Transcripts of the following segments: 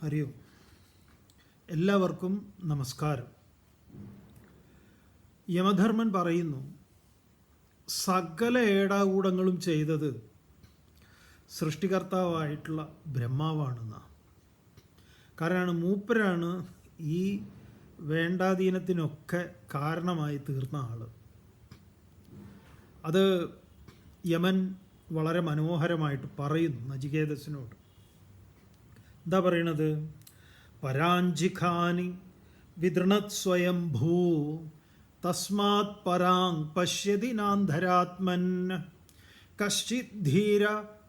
ഹരി ഓം. എല്ലാവർക്കും നമസ്കാരം. യമധർമ്മൻ പറയുന്നു, സകല ഏടാകൂടങ്ങളും ചെയ്തത് സൃഷ്ടികർത്താവായിട്ടുള്ള ബ്രഹ്മാവാണെന്നാണ്. കാരണം മൂപ്പരാണ് ഈ വേണ്ടാധീനത്തിനൊക്കെ കാരണമായി തീർന്ന ആൾ. അത് യമൻ വളരെ മനോഹരമായിട്ട് പറയുന്നു നചികേതസിനോട്. എന്താ പറയണത്? പരാഞ്ചിഖാനി വിതൃണത് സ്വയംഭൂ തസ്മാത് പരാങ് പശ്യതി നാന്ധരാത്മൻ കശ്ചിത് ധീര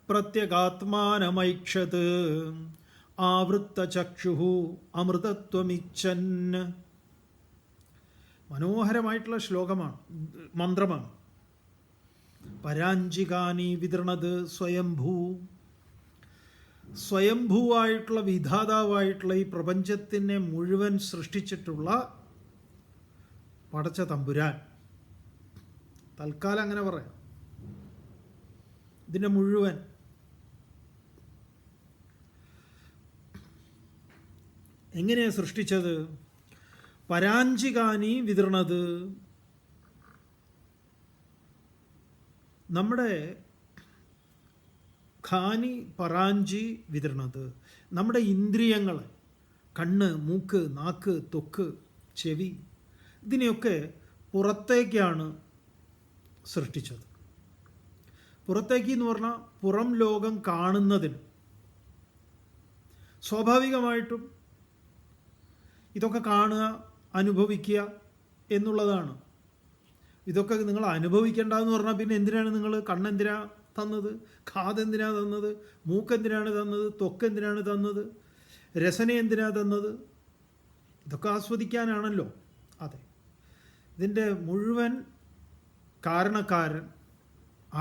പ്രത്യഗാത്മാനമൈക്ഷത് ആവൃത്തചക്ഷുഃ അമൃതത്വമിച്ഛൻ. മനോഹരമായിട്ടുള്ള ശ്ലോകമാണ്, മന്ത്രമാണ്. പരാഞ്ചികാനി വിതൃണത് സ്വയംഭൂ, സ്വയംഭൂവായിട്ടുള്ള വിധാതാവായിട്ടുള്ള ഈ പ്രപഞ്ചത്തിനെ മുഴുവൻ സൃഷ്ടിച്ചിട്ടുള്ള പടച്ച തമ്പുരാൻ. തൽക്കാലം അങ്ങനെ പറയാം. ഇതിനെ മുഴുവൻ എങ്ങനെയാണ് സൃഷ്ടിച്ചത്? പരാഞ്ചികാനി വിതൃണത്. നമ്മുടെ ഖാനി പറാഞ്ചി വിതരണത്, നമ്മുടെ ഇന്ദ്രിയങ്ങളെ, കണ്ണ്, മൂക്ക്, നാക്ക്, ത്വക്ക്, ചെവി, ഇതിനെയൊക്കെ പുറത്തേക്കാണ് സൃഷ്ടിച്ചത്. പുറത്തേക്ക് എന്ന് പറഞ്ഞാൽ പുറം ലോകം കാണുന്നതിന്. സ്വാഭാവികമായിട്ടും ഇതൊക്കെ കാണുക, അനുഭവിക്കുക എന്നുള്ളതാണ്. ഇതൊക്കെ നിങ്ങൾ അനുഭവിക്കേണ്ടതെന്ന് പറഞ്ഞാൽ പിന്നെ എന്തിനാണ് നിങ്ങൾ കണ്ണെന്തിനാ തന്നത്? കാതെന്തിനാ തന്നത്? മൂക്കെന്തിനാണ് തന്നത്? ത്വക്കെന്തിനാണ് തന്നത്? രസന എന്തിനാ തന്നത്? ഇതൊക്കെ ആസ്വദിക്കാനാണല്ലോ. അതെ, ഇതിൻ്റെ മുഴുവൻ കാരണക്കാരൻ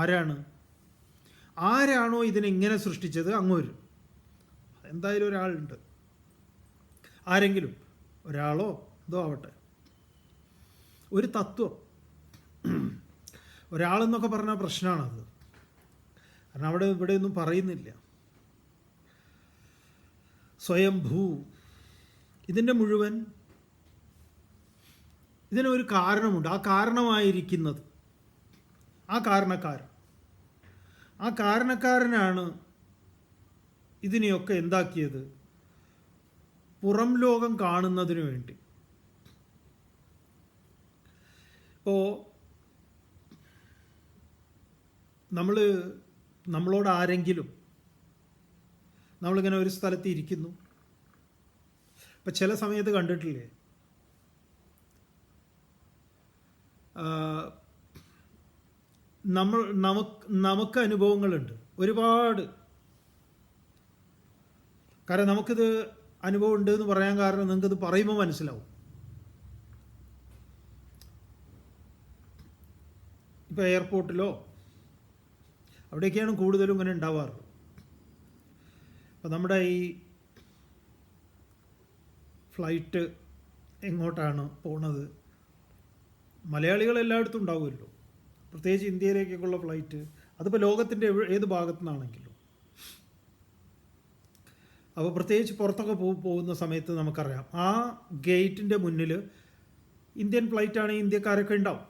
ആരാണ്? ആരാണോ ഇതിനെങ്ങനെ സൃഷ്ടിച്ചത് അങ്ങോട്ട് എന്തായാലും ഒരാളുണ്ട്. ആരെങ്കിലും ഒരാളോ എന്തോ ആവട്ടെ, ഒരു തത്വം. ഒരാളെന്നൊക്കെ പറഞ്ഞാൽ പ്രശ്നമാണത്. കാരണം അവിടെ ഇവിടെയൊന്നും പറയുന്നില്ല. സ്വയംഭൂ, ഇതിൻ്റെ മുഴുവൻ ഇതിനൊരു കാരണമുണ്ട്. ആ കാരണമായിരിക്കുന്നത് ആ കാരണക്കാരനാണ് ഇതിനെയൊക്കെ എന്താക്കിയത്? പുറം ലോകം കാണുന്നതിന് വേണ്ടി. ഇപ്പോൾ നമ്മളോട് ആരെങ്കിലും, നമ്മളിങ്ങനെ ഒരു സ്ഥലത്ത് ഇരിക്കുന്നു. ഇപ്പം ചില സമയത്ത് കണ്ടിട്ടില്ലേ, നമുക്ക് അനുഭവങ്ങളുണ്ട് ഒരുപാട്. കാരണം നമുക്കിത് അനുഭവം ഉണ്ട് എന്ന് പറയാൻ കാരണം നിങ്ങൾക്കിത് പറയുമ്പോൾ മനസ്സിലാവും. ഇപ്പോൾ എയർപോർട്ടിലോ അവിടെയൊക്കെയാണ് കൂടുതലും ഇങ്ങനെ ഉണ്ടാവാറ്. അപ്പം നമ്മുടെ ഈ ഫ്ലൈറ്റ് എങ്ങോട്ടാണ് പോണത്? മലയാളികൾ എല്ലായിടത്തും ഉണ്ടാവുമല്ലോ, പ്രത്യേകിച്ച് ഇന്ത്യയിലേക്കൊക്കെയുള്ള ഫ്ലൈറ്റ്. അതിപ്പോൾ ലോകത്തിൻ്റെ ഏത് ഭാഗത്തു നിന്നാണെങ്കിലും. അപ്പോൾ പ്രത്യേകിച്ച് പുറത്തൊക്കെ പോകുന്ന സമയത്ത് നമുക്കറിയാം, ആ ഗേറ്റിൻ്റെ മുന്നിൽ ഇന്ത്യൻ ഫ്ലൈറ്റാണെങ്കിൽ ഇന്ത്യക്കാരൊക്കെ ഉണ്ടാവും.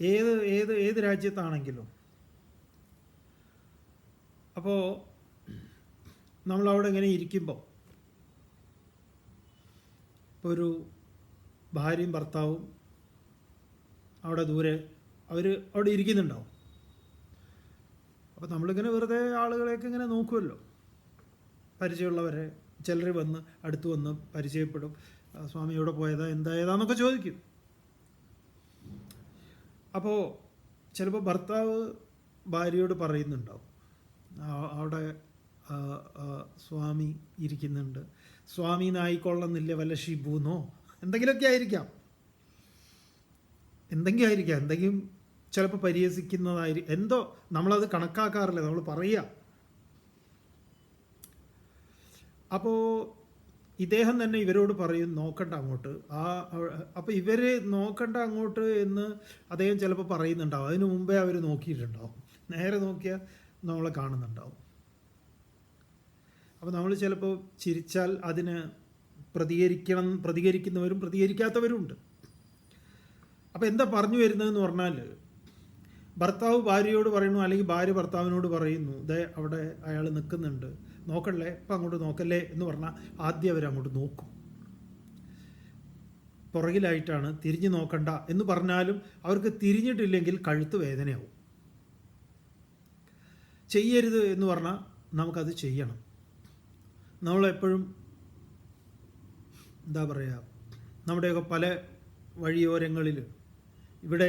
ഏത് രാജ്യത്താണെങ്കിലും. അപ്പോൾ നമ്മളവിടെ ഇങ്ങനെ ഇരിക്കുമ്പോൾ ഇപ്പോൾ ഒരു ഭാര്യയും ഭർത്താവും അവിടെ ദൂരെ അവിടെ ഇരിക്കുന്നുണ്ടാവും. അപ്പോൾ നമ്മളിങ്ങനെ വെറുതെ ആളുകളെയൊക്കെ ഇങ്ങനെ നോക്കുമല്ലോ, പരിചയമുള്ളവരെ. ചിലർ അടുത്ത് വന്ന് പരിചയപ്പെടും. സ്വാമി എവിടെ പോയതാ, എന്തായതാന്നൊക്കെ ചോദിക്കും. അപ്പോൾ ചിലപ്പോൾ ഭർത്താവ് ഭാര്യയോട് പറയുന്നുണ്ടാവും, അവിടെ സ്വാമി ഇരിക്കുന്നുണ്ട്, സ്വാമി നായിക്കൊള്ളുന്നില്ല, വല്ല ഷിബുന്നോ എന്തെങ്കിലുമൊക്കെ ആയിരിക്കാം. എന്തെങ്കിലും ചിലപ്പോൾ പരിഹസിക്കുന്നതായിരിക്കും. എന്തോ നമ്മളത് കണക്കാക്കാറില്ല, നമ്മൾ പറയുക. അപ്പോൾ ഇദ്ദേഹം തന്നെ ഇവരോട് പറയും, നോക്കണ്ട അങ്ങോട്ട്. അപ്പോൾ ഇവർ നോക്കണ്ട അങ്ങോട്ട് എന്ന് അദ്ദേഹം ചിലപ്പോൾ പറയുന്നുണ്ടാവും. അതിന് മുമ്പേ അവർ നോക്കിയിട്ടുണ്ടാവും. നേരെ നോക്കിയാൽ നമ്മളെ കാണുന്നുണ്ടാവും. അപ്പോൾ നമ്മൾ ചിലപ്പോൾ ചിരിച്ചാൽ അതിന് പ്രതികരിക്കുന്നവരും പ്രതികരിക്കാത്തവരും ഉണ്ട്. അപ്പോൾ എന്താ പറഞ്ഞു വരുന്നതെന്ന് പറഞ്ഞാൽ, ഭർത്താവ് ഭാര്യയോട് പറയുന്നു, അല്ലെങ്കിൽ ഭാര്യ ഭർത്താവിനോട് പറയുന്നു, ദേ അവിടെ അയാൾ നിൽക്കുന്നുണ്ട്, നോക്കല്ലേ, ഇപ്പം അങ്ങോട്ട് നോക്കല്ലേ എന്ന് പറഞ്ഞാൽ ആദ്യം അവരങ്ങോട്ട് നോക്കും. പുറകിലായിട്ടാണ്, തിരിഞ്ഞു നോക്കണ്ട എന്ന് പറഞ്ഞാലും അവർക്ക് തിരിഞ്ഞിട്ടില്ലെങ്കിൽ കഴുത്ത് വേദനയാവും. ചെയ്യരുത് എന്ന് പറഞ്ഞാൽ നമുക്കത് ചെയ്യണം. നമ്മളെപ്പോഴും എന്താ പറയുക, നമ്മുടെയൊക്കെ പല വഴിയോരങ്ങളിൽ ഇവിടെ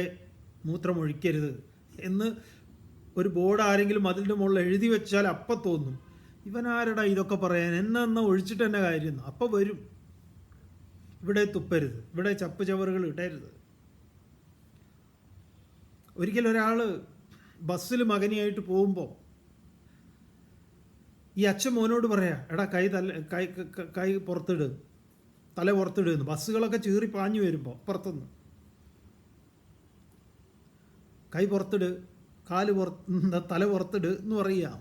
മൂത്രമൊഴിക്കരുത് എന്ന് ഒരു ബോർഡ് ആരെങ്കിലും അതിൻ്റെ മുകളിൽ എഴുതി വെച്ചാൽ അപ്പം തോന്നും, ഇവനാരടാ ഇതൊക്കെ പറയാൻ, എന്നാ ഒഴിച്ചിട്ട് തന്നെ കാര്യം. അപ്പം വരും, ഇവിടെ തുപ്പരുത്, ഇവിടെ ചപ്പ് ചവറുകൾ ഇടരുത്. ഒരിക്കലൊരാൾ ബസ്സിൽ മകനിയായിട്ട് പോകുമ്പോൾ ഈ അച്ഛൻ മോനോട് പറയാ, എടാ കൈ പുറത്തിട്, തല പുറത്തിടുന്നു. ബസ്സുകളൊക്കെ ചീറി പാഞ്ഞു വരുമ്പോൾ പുറത്തുനിന്ന് കൈ പുറത്തിട്, തല പുറത്തിട് എന്ന് പറയുക.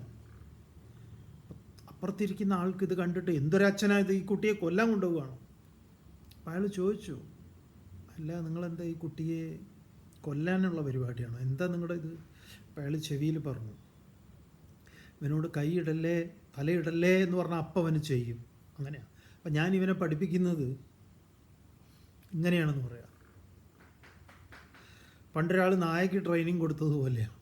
അപ്പുറത്തിരിക്കുന്ന ആൾക്ക് ഇത് കണ്ടിട്ട് എന്തൊരച്ഛനായത്, ഈ കുട്ടിയെ കൊല്ലാൻ കൊണ്ടുപോവുകയാണ്. അപ്പം അയാൾ ചോദിച്ചു, അല്ല നിങ്ങളെന്താ ഈ കുട്ടിയെ കൊല്ലാനുള്ള പരിപാടിയാണോ, എന്താ നിങ്ങളുടെ ഇത്? അപ്പം അയാൾ ചെവിയിൽ പറഞ്ഞു, ഇവനോട് കൈ ഇടല്ലേ തലയിടല്ലേ എന്ന് പറഞ്ഞാൽ അപ്പം അവന് ചെയ്യും. അങ്ങനെയാണ്. അപ്പം ഞാൻ ഇവനെ പഠിപ്പിക്കുന്നത് ഇങ്ങനെയാണെന്ന് പറയാം. പണ്ടൊരാൾ നായക്ക് ട്രെയിനിങ് കൊടുത്തതുപോലെയാണ്.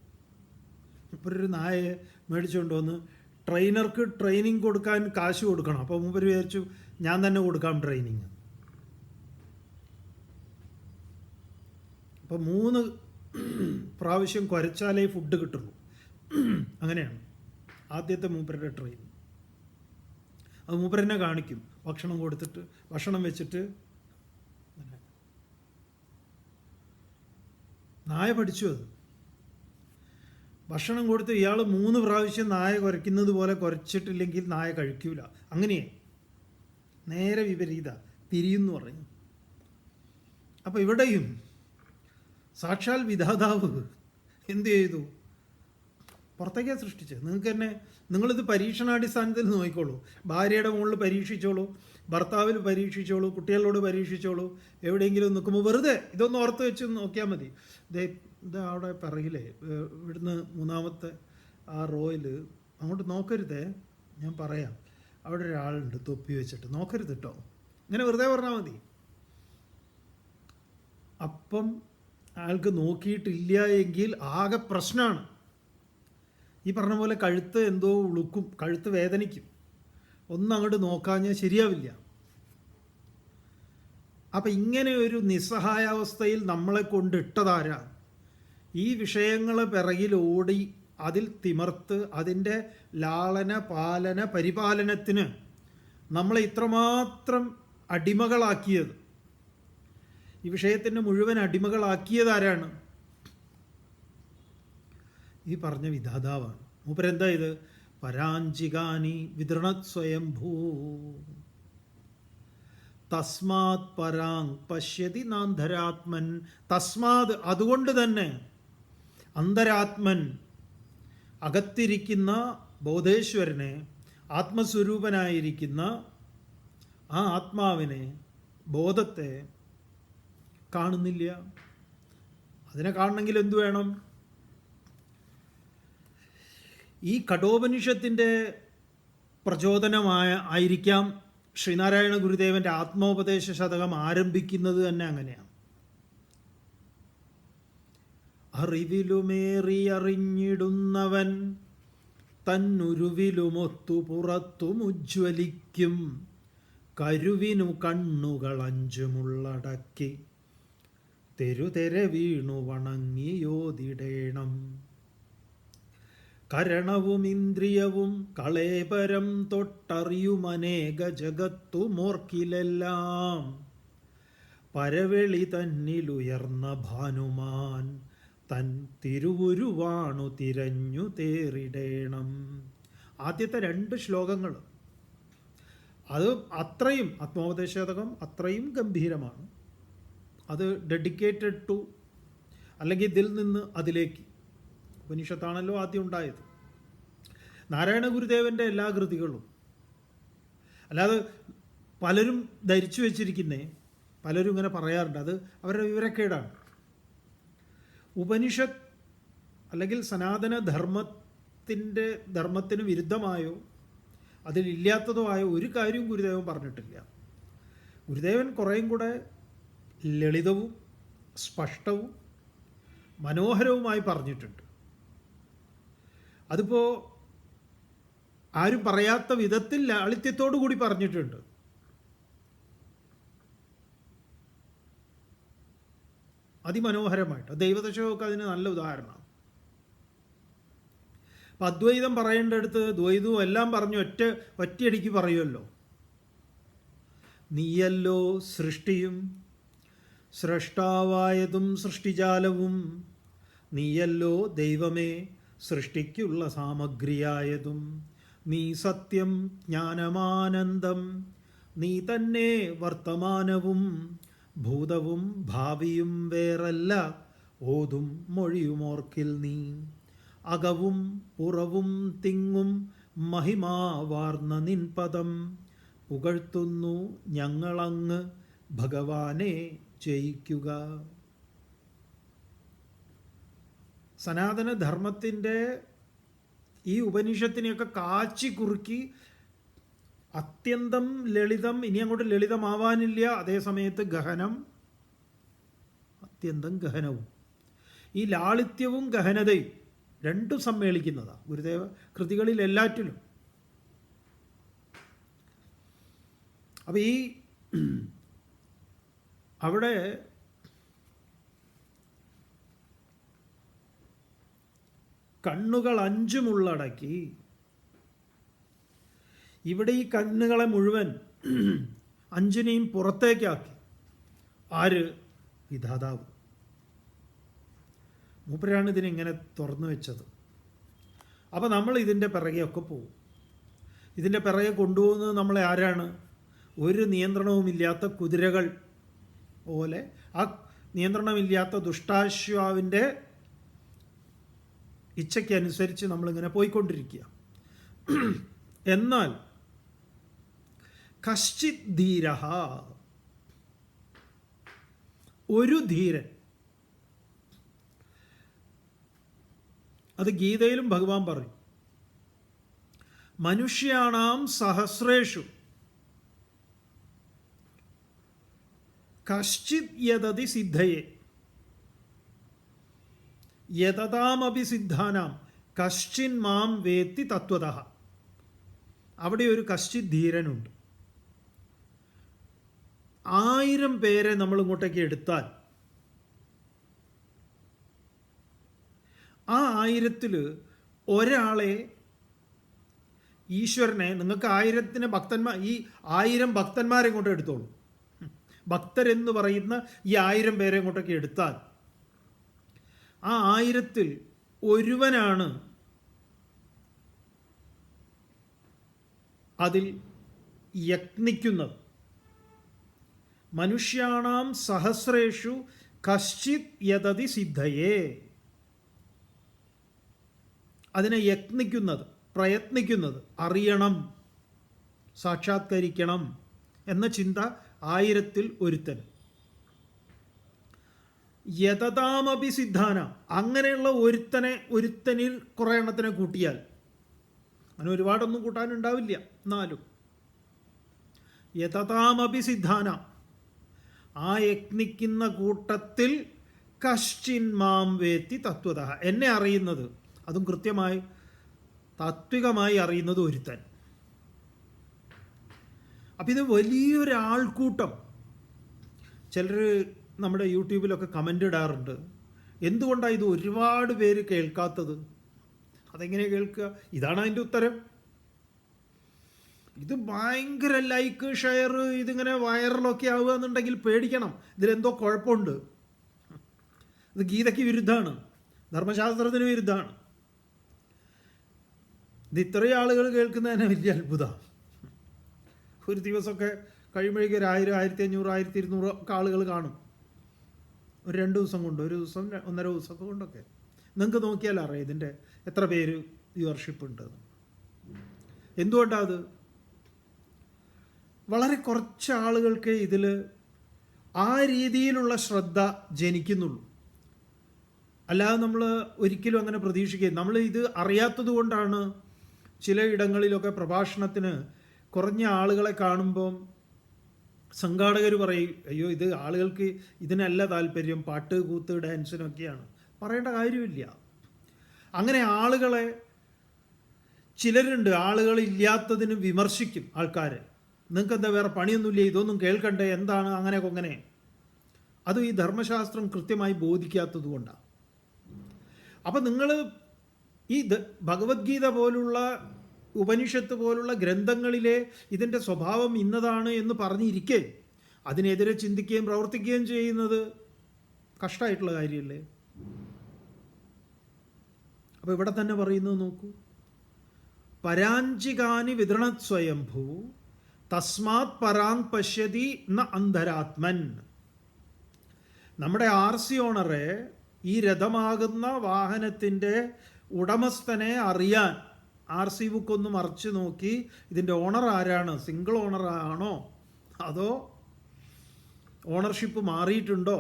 ഇപ്പോൾ ഒരു നായയെ മേടിച്ചുകൊണ്ട് വന്ന് ട്രെയിനർക്ക് ട്രെയിനിങ് കൊടുക്കാൻ കാശ് കൊടുക്കണം. അപ്പോൾ മൂപ്പർ വിചാരിച്ചു ഞാൻ തന്നെ കൊടുക്കാം ട്രെയിനിങ്. അപ്പോൾ 3 പ്രാവശ്യം കുരച്ചാലേ ഫുഡ് കിട്ടുള്ളൂ. അങ്ങനെയാണ് ആദ്യത്തെ മൂപ്പരുടെ ട്രെയിനിങ്. അത് മൂപ്പരെന്നെ കാണിക്കും, ഭക്ഷണം കൊടുത്തിട്ട്, ഭക്ഷണം വെച്ചിട്ട്. നായ പഠിച്ചു അത്. ഭക്ഷണം കൊടുത്ത് ഇയാൾ 3 പ്രാവശ്യം നായ കുരയ്ക്കുന്നത് പോലെ കുരച്ചിട്ടില്ലെങ്കിൽ നായ കഴിക്കൂല. അങ്ങനെയേ, നേരെ വിപരീത തിരിയെന്ന് പറയും. അപ്പോൾ ഇവിടെയും സാക്ഷാൽ വിധാതാവ് എന്ത് ചെയ്തു, പുറത്തേക്കാണ് സൃഷ്ടിച്ചത്. നിങ്ങൾക്ക് തന്നെ, നിങ്ങളിത് പരീക്ഷണാടിസ്ഥാനത്തിൽ നോക്കിക്കോളൂ. ഭാര്യയുടെ മുകളിൽ പരീക്ഷിച്ചോളൂ, ഭർത്താവിൽ പരീക്ഷിച്ചോളൂ, കുട്ടികളോട് പരീക്ഷിച്ചോളൂ. എവിടെയെങ്കിലും നിൽക്കുമ്പോൾ വെറുതെ ഇതൊന്ന് ഓർത്ത് വെച്ച് നോക്കിയാൽ മതി. ഇത് അവിടെ പിറകിലെ ഇവിടുന്ന് 3ാമത്തെ ആ റോയിൽ അങ്ങോട്ട് നോക്കരുതേ, ഞാൻ പറയാം. അവിടെ ഒരാളുണ്ട് തൊപ്പി വെച്ചിട്ട്, നോക്കരുത് കേട്ടോ. ഇങ്ങനെ വെറുതെ പറഞ്ഞാൽ മതി. അപ്പം അയാൾക്ക് നോക്കിയിട്ടില്ല എങ്കിൽ ആകെ പ്രശ്നമാണ്. ഈ പറഞ്ഞ പോലെ കഴുത്ത് എന്തോ ഉളുക്കും, കഴുത്ത് വേദനിക്കും. ഒന്നങ്ങോട്ട് നോക്കാഞ്ഞാൽ ശരിയാവില്ല. അപ്പം ഇങ്ങനെ ഒരു നിസ്സഹായാവസ്ഥയിൽ നമ്മളെ കൊണ്ടിട്ടതാരാ? ഈ വിഷയങ്ങളെ പിറകിൽ ഓടി അതിൽ തിമർത്ത് അതിൻ്റെ ലാളന പാലന പരിപാലനത്തിന് നമ്മളെ ഇത്രമാത്രം അടിമകളാക്കിയത്, ഈ വിഷയത്തിൻ്റെ മുഴുവൻ അടിമകളാക്കിയതാരാണ്? ഈ പറഞ്ഞ വിധാതാവാണ്. മൂപ്പരെന്താ ഇത്? പരാഞ്ചികാനി വിതൃണത് സ്വയംഭൂ തസ്മാത് പരാങ് പശ്യതി നാന്തരാത്മൻ. തസ്മാത്, അതുകൊണ്ട് തന്നെ, അന്തരാത്മൻ, അകത്തിരിക്കുന്ന ബോധേശ്വരനെ, ആത്മസ്വരൂപനായിരിക്കുന്ന ആ ആത്മാവിനെ, ബോധത്തെ കാണുന്നില്ല. അതിനെ കാണണമെങ്കിൽ എന്തു വേണം? ഈ കഠോപനിഷത്തിൻ്റെ ആയിരിക്കാം ശ്രീനാരായണ ഗുരുദേവൻ്റെ ആത്മോപദേശ ശതകം ആരംഭിക്കുന്നത് തന്നെ അങ്ങനെയാണ്. അറിവിലുമേറിയറിഞ്ഞിടുന്നവൻ തന്നുരുവിലുമൊത്തു പുറത്തുമുജ്വലിക്കും കരുവിനു കണ്ണുകളഞ്ചുമുള്ളടക്കി തെരുതെര വീണു വണങ്ങിയോതിടേണം. കരണവും ഇന്ദ്രിയവും കളേപരം തൊട്ടറിയുമനേക ജഗത്തുമോർക്കിലെല്ലാം പരവെളി തന്നിലുയർന്ന ഭാനുമാൻ തൻ തിരുവുരുവാണു തിരഞ്ഞു തേറിടേണം. ആദ്യത്തെ 2 ശ്ലോകങ്ങൾ അത് അത്രയും, ആത്മോപദേശതകം അത്രയും ഗംഭീരമാണ്. അത് ഡെഡിക്കേറ്റഡ് ടു, അല്ലെങ്കിൽ ഇതിൽ നിന്ന് അതിലേക്ക്. ഉപനിഷത്താണല്ലോ ആദ്യം ഉണ്ടായത്. നാരായണ ഗുരുദേവൻ്റെ എല്ലാ കൃതികളും അല്ലാതെ പലരും ധരിച്ചു വെച്ചിരിക്കുന്നേ, പലരും ഇങ്ങനെ പറയാറുണ്ട്, അത് അവരുടെ വിവരക്കേടാണ്. ഉപനിഷത്ത് അല്ലെങ്കിൽ സനാതന ധർമ്മത്തിന് വിരുദ്ധമായോ അതിലില്ലാത്തതോ ആയ ഒരു കാര്യവും ഗുരുദേവൻ പറഞ്ഞിട്ടില്ല. ഗുരുദേവൻ കുറേയും കൂടെ ലളിതവും സ്പഷ്ടവും മനോഹരവുമായി പറഞ്ഞിട്ടുണ്ട്. അതിപ്പോൾ ആരും പറയാത്ത വിധത്തിൽ ലാളിത്യത്തോടു കൂടി പറഞ്ഞിട്ടുണ്ട്. അതിമനോഹരമായിട്ട്. ദൈവദശകമൊക്കെ അതിന് നല്ല ഉദാഹരണമാണ്. അപ്പം അദ്വൈതം പറയേണ്ടടുത്ത് ദ്വൈതവും എല്ലാം പറഞ്ഞു ഒറ്റയടിക്ക് പറയുമല്ലോ. നീയല്ലോ സൃഷ്ടിയും സ്രഷ്ടാവായതും സൃഷ്ടിജാലവും, നീയല്ലോ ദൈവമേ സൃഷ്ടിക്കുള്ള സാമഗ്രിയായതും, നീ സത്യം ജ്ഞാനമാനന്ദം, നീ തന്നെ വർത്തമാനവും ഭൂതവും ഭാവിയും വേറല്ല, ഓതും മൊഴിയുമോർക്കിൽ നീ, അകവും പുറവും തിങ്ങും മഹിമാവാർന്ന നിൻപദം, പുകഴ്ത്തുന്നു ഞങ്ങളങ്ങ് ഭഗവാനെ ജയിക്കുക. സനാതനധർമ്മത്തിൻ്റെ ഈ ഉപനിഷത്തിനെയൊക്കെ കാച്ചി കുറുക്കി അത്യന്തം ലളിതം, ഇനി അങ്ങോട്ട് ലളിതമാവാനില്ല, അതേസമയത്ത് ഗഹനം, അത്യന്തം ഗഹനവും. ഈ ലാളിത്യവും ഗഹനതയും രണ്ടും സമ്മേളിക്കുന്നതാണ് ഗുരുദേവ കൃതികളിൽ എല്ലാറ്റിലും. അപ്പം ഈ അവിടെ കണ്ണുകൾ അഞ്ചുമുള്ളടക്കി, ഇവിടെ ഈ കണ്ണുകളെ മുഴുവൻ അഞ്ചിനെയും പുറത്തേക്കാക്കി. ആര്? വിധാതാവ്. മൂപ്പരാണ് ഇതിനിങ്ങനെ തുറന്നു വെച്ചത്. അപ്പോൾ നമ്മൾ ഇതിൻ്റെ പിറകെയൊക്കെ പോകും. ഇതിൻ്റെ പിറകെ കൊണ്ടുപോകുന്നത് നമ്മളെ ആരാണ്? ഒരു നിയന്ത്രണവുമില്ലാത്ത കുതിരകൾ പോലെ, ആ നിയന്ത്രണമില്ലാത്ത ദുഷ്ടാശ്വാവിൻ്റെ ഇച്ഛയ്ക്കനുസരിച്ച് നമ്മളിങ്ങനെ പോയിക്കൊണ്ടിരിക്കുക. എന്നാൽ കശ്ചിത് ധീരഃ, ഒരു ധീരൻ, അത് ഗീതയിലും ഭഗവാൻ പറയും, മനുഷ്യാണാം സഹസ്രേഷു കശ്ചിത് യതതി സിദ്ധയെ യതതാമപി സിദ്ധാനാം കശ്ചിൻ മാം വേത്തി തത്വതഃ. അവിടെ ഒരു കശ്ചിത് ധീരനുണ്ട്. 1000 പേരെ നമ്മൾ ഇങ്ങോട്ടേക്ക് എടുത്താൽ ആ 1000-ൽ ഒരാളെ ഈശ്വരനെ, നിങ്ങൾക്ക് 1000 ഭക്തന്മാർ, ഈ 1000 ഭക്തന്മാരെ ഇങ്ങോട്ട് എടുത്തോളൂ. ഭക്തരെന്ന് പറയുന്ന ഈ 1000 പേരെ ഇങ്ങോട്ടൊക്കെ എടുത്താൽ ആ 1000-ൽ ഒരുവനാണ് അതിൽ യത്നിക്കുന്നത്. മനുഷ്യാണാം സഹസ്രേഷു കശ്ചിത് യതതി സിദ്ധയേ, അതിനെ യത്നിക്കുന്നത്, പ്രയത്നിക്കുന്നത്, അറിയണം, സാക്ഷാത്കരിക്കണം എന്ന ചിന്ത 1000-ൽ ഒരുത്തൻ. യതതാമപി സിദ്ധാന, അങ്ങനെയുള്ള ഒരുത്തനിൽ കുറേ എണ്ണത്തിനെ കൂട്ടിയാൽ, അങ്ങനെ ഒരുപാടൊന്നും കൂട്ടാനുണ്ടാവില്ല, എന്നാലും യതതാമപി സിദ്ധാന, ആ യത്നിക്കുന്ന കൂട്ടത്തിൽ കശ്ചിൻ മാം വേത്തി തത്വതഃ, എന്നെ അറിയുന്നത്, അതും കൃത്യമായി താത്വികമായി അറിയുന്നത് ഒരുത്തൻ. അപ്പം ഇത് വലിയൊരാൾക്കൂട്ടം. ചിലർ നമ്മുടെ യൂട്യൂബിലൊക്കെ കമൻ്റ് ഇടാറുണ്ട്, എന്തുകൊണ്ടാണ് ഇത് ഒരുപാട് പേര് കേൾക്കാത്തത്? അതെങ്ങനെ കേൾക്കുക? ഇതാണ് അതിൻ്റെ ഉത്തരം. ഇത് ഭയങ്കര ലൈക്ക്, ഷെയർ, ഇതിങ്ങനെ വൈറലൊക്കെ ആവുക എന്നുണ്ടെങ്കിൽ പേടിക്കണം, ഇതിലെന്തോ കുഴപ്പമുണ്ട്. ഇത് ഗീതയ്ക്ക് വിരുദ്ധമാണ്, ധർമ്മശാസ്ത്രത്തിന് വിരുദ്ധമാണ്. ഇത് ഇത്രയും ആളുകൾ കേൾക്കുന്നതന്നെ വലിയ അത്ഭുതമാണ്. ഒരു ദിവസമൊക്കെ കഴിയുമ്പോഴേക്കും 1000, 1500, 1200 ഒക്കെ ആളുകൾ കാണും. ഒരു 2 ദിവസം കൊണ്ട്, ഒരു ദിവസം, 1.5 ദിവസമൊക്കെ കൊണ്ടൊക്കെ നിങ്ങൾക്ക് നോക്കിയാൽ അറിയാം ഇതിൻ്റെ എത്ര പേര് വ്യൂവർഷിപ്പ് ഉണ്ട്. എന്തുകൊണ്ടാണ് അത്? വളരെ കുറച്ച് ആളുകൾക്ക് ഇതിൽ ആ രീതിയിലുള്ള ശ്രദ്ധ ജനിക്കുന്നുള്ളൂ. അല്ലാതെ നമ്മൾ ഒരിക്കലും അങ്ങനെ പ്രതീക്ഷിക്കുക. നമ്മൾ ഇത് അറിയാത്തത് കൊണ്ടാണ് ചില ഇടങ്ങളിലൊക്കെ പ്രഭാഷണത്തിന് കുറഞ്ഞ ആളുകളെ കാണുമ്പം സംഘാടകർ പറയും, അയ്യോ ഇത് ആളുകൾക്ക് ഇതിനല്ല താല്പര്യം, പാട്ട് കൂത്ത് ഡാൻസിനൊക്കെയാണ്. പറയേണ്ട കാര്യമില്ല. അങ്ങനെ ആളുകളെ ചിലരുണ്ട്, ആളുകളില്ലാത്തതിന് വിമർശിക്കും ആൾക്കാർ. നിങ്ങൾക്ക് എന്താ വേറെ പണിയൊന്നുമില്ല, ഇതൊന്നും കേൾക്കണ്ടേ, എന്താണ് അങ്ങനെ കൊങ്ങനെ. അത് ഈ ധർമ്മശാസ്ത്രം കൃത്യമായി ബോധിക്കാത്തത് കൊണ്ടാണ്. അപ്പം നിങ്ങൾ ഈ ഭഗവത്ഗീത പോലുള്ള ഉപനിഷത്ത് പോലുള്ള ഗ്രന്ഥങ്ങളിലെ ഇതിൻ്റെ സ്വഭാവം ഇന്നതാണ് എന്ന് പറഞ്ഞിരിക്കെ അതിനെതിരെ ചിന്തിക്കുകയും പ്രവർത്തിക്കുകയും ചെയ്യുന്നത് കഷ്ടമായിട്ടുള്ള കാര്യമല്ലേ? അപ്പോൾ ഇവിടെ തന്നെ പറയുന്നത് നോക്കൂ, പരാഞ്ചികാനി വിതരണത് സ്വയംഭൂ തസ്മാത് പരാങ് പശ്യതി ന അന്ധരാത്മൻ. നമ്മുടെ RC ഓണറെ, ഈ രഥമാകുന്ന വാഹനത്തിൻ്റെ ഉടമസ്ഥനെ അറിയാൻ RC ബുക്ക് ഒന്ന് മറിച്ച് നോക്കി ഇതിൻ്റെ ഓണർ ആരാണ്, സിംഗിൾ ഓണർ ആണോ അതോ ഓണർഷിപ്പ് മാറിയിട്ടുണ്ടോ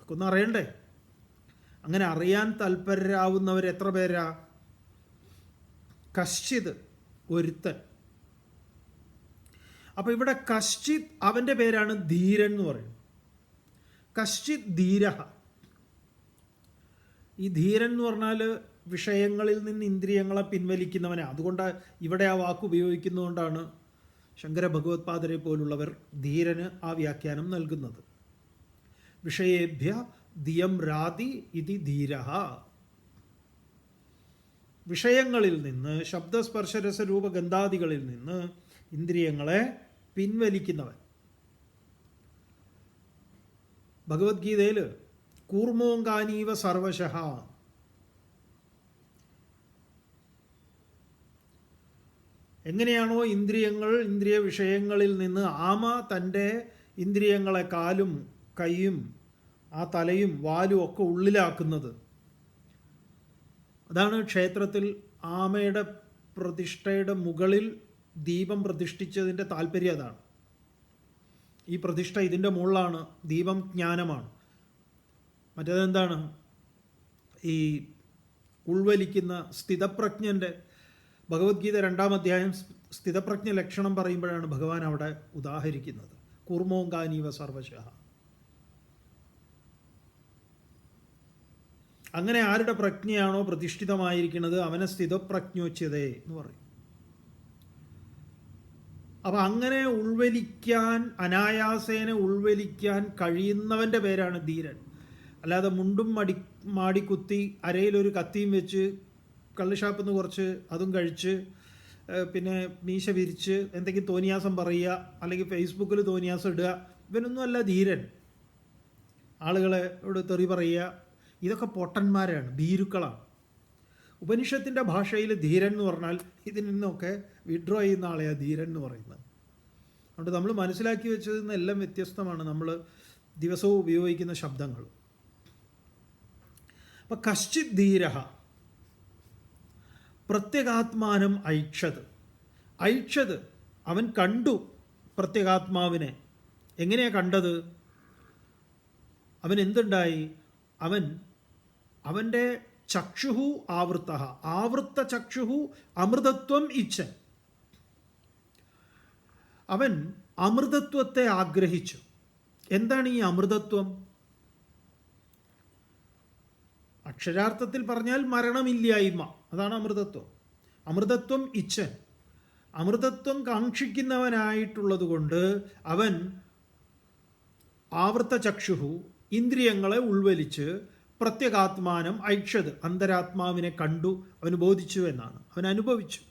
ഒക്കെ ഒന്ന് അറിയണ്ടേ? അങ്ങനെ അറിയാൻ താല്പര്യരാവുന്നവർ എത്ര പേരാ? കശ്ചിത്, ഒരുത്തൻ. അപ്പോൾ ഇവിടെ കശ്ചിത് അവൻ്റെ പേരാണ് ധീരൻ എന്ന് പറയും. കശ്ചിത് ധീര. ഈ ധീരൻ എന്ന് പറഞ്ഞാൽ വിഷയങ്ങളിൽ നിന്ന് ഇന്ദ്രിയങ്ങളെ പിൻവലിക്കുന്നവനെ. അതുകൊണ്ട് ഇവിടെ ആ വാക്ക് ഉപയോഗിക്കുന്നതുകൊണ്ടാണ് ശങ്കര ഭഗവത്പാദരെ പോലുള്ളവർ ധീരന് ആ വ്യാഖ്യാനം നൽകുന്നത്. വിഷയേഭ്യ ദിയം രാതി ഇതി ധീര. വിഷയങ്ങളിൽ നിന്ന്, ശബ്ദസ്പർശരസരൂപ ഗന്ധാദികളിൽ നിന്ന് ഇന്ദ്രിയങ്ങളെ പിൻവലിക്കുന്നവൻ. ഭഗവത്ഗീതയിൽ കൂർമോങ്കാനീവ സർവശഃ, എങ്ങനെയാണോ ഇന്ദ്രിയങ്ങൾ, ഇന്ദ്രിയ വിഷയങ്ങളിൽ നിന്ന് ആമ തൻ്റെ ഇന്ദ്രിയങ്ങളെ കാലും കൈയും ആ തലയും വാലും ഒക്കെ ഉള്ളിലാക്കുന്നത്, അതാണ് ക്ഷേത്രത്തിൽ ആമയുടെ പ്രതിഷ്ഠയുടെ മുകളിൽ ദീപം പ്രതിഷ്ഠിച്ചതിൻ്റെ താല്പര്യം. അതാണ് ഈ പ്രതിഷ്ഠ, ഇതിൻ്റെ മുകളിലാണ്. ദീപം ജ്ഞാനമാണ്. മറ്റേതെന്താണ്? ഈ ഉൾവലിക്കുന്ന സ്ഥിതപ്രജ്ഞൻ്റെ ഭഗവത്ഗീത 2-ാം അധ്യായം സ്ഥിതപ്രജ്ഞ ലക്ഷണം പറയുമ്പോഴാണ് ഭഗവാൻ അവിടെ ഉദാഹരിക്കുന്നത്. കൂർമോങ്കാനീവ സർവശഃ. അങ്ങനെ ആരുടെ പ്രജ്ഞയാണോ പ്രതിഷ്ഠിതമായിരിക്കുന്നത് അവനെ സ്ഥിതപ്രജ്ഞോച്യതേ എന്ന് പറയും. അപ്പം അങ്ങനെ ഉൾവലിക്കാൻ, അനായാസേന ഉൾവലിക്കാൻ കഴിയുന്നവൻ്റെ പേരാണ് ധീരൻ. അല്ലാതെ മുണ്ടും മാടിക്കുത്തി അരയിലൊരു കത്തിയും വെച്ച് കള്ളുഷാപ്പിൽ നിന്ന് കുറച്ച് അതും കഴിച്ച് പിന്നെ മീശ വിരിച്ച് എന്തെങ്കിലും തോന്നിയാസം പറയുക, അല്ലെങ്കിൽ ഫേസ്ബുക്കിൽ തോന്നിയാസം ഇടുക, ഇവനൊന്നും അല്ല ധീരൻ. ആളുകളെ ഇവിടെ തെറി പറയുക, ഇതൊക്കെ പൊട്ടന്മാരാണ്, ഭീരുക്കളാണ്. ഉപനിഷത്തിൻ്റെ ഭാഷയിൽ ധീരൻ എന്ന് പറഞ്ഞാൽ ഇതിൽ നിന്നൊക്കെ വിഡ്രോ ചെയ്യുന്ന ആളെയാണ് ധീരൻ എന്ന് പറയുന്നത്. അതുകൊണ്ട് നമ്മൾ മനസ്സിലാക്കി വെച്ചതിൽ നിന്നെല്ലാം വ്യത്യസ്തമാണ് നമ്മൾ ദിവസവും ഉപയോഗിക്കുന്ന ശബ്ദങ്ങൾ. അപ്പം കശ്ചിത് ധീര പ്രത്യേകാത്മാനം ഐക്ഷത്. ഐക്ഷത് അവൻ കണ്ടു പ്രത്യേകാത്മാവിനെ. എങ്ങനെയാണ് കണ്ടത്? അവൻ എന്തുണ്ടായി? അവൻ്റെ ചക്ഷുഹു ആവൃത്ത, ആവൃത്ത ചക്ഷുഹു അമൃതത്വം ഇച്ഛൻ. അവൻ അമൃതത്വത്തെ ആഗ്രഹിച്ചു. എന്താണ് ഈ അമൃതത്വം? അക്ഷരാർത്ഥത്തിൽ പറഞ്ഞാൽ മരണമില്ലായ്മ, അതാണ് അമൃതത്വം. അമൃതത്വം ഇച്ഛൻ, അമൃതത്വം കാക്ഷിക്കുന്നവനായിട്ടുള്ളത് കൊണ്ട് അവൻ ആവൃത്ത ചക്ഷുഹു ഇന്ദ്രിയങ്ങളെ ഉൾവലിച്ച് പ്രത്യേകാത്മാനം ഐക്ഷത് അന്തരാത്മാവിനെ കണ്ടു, അവന് ബോധിച്ചു എന്നാണ്, അവൻ അനുഭവിച്ചു.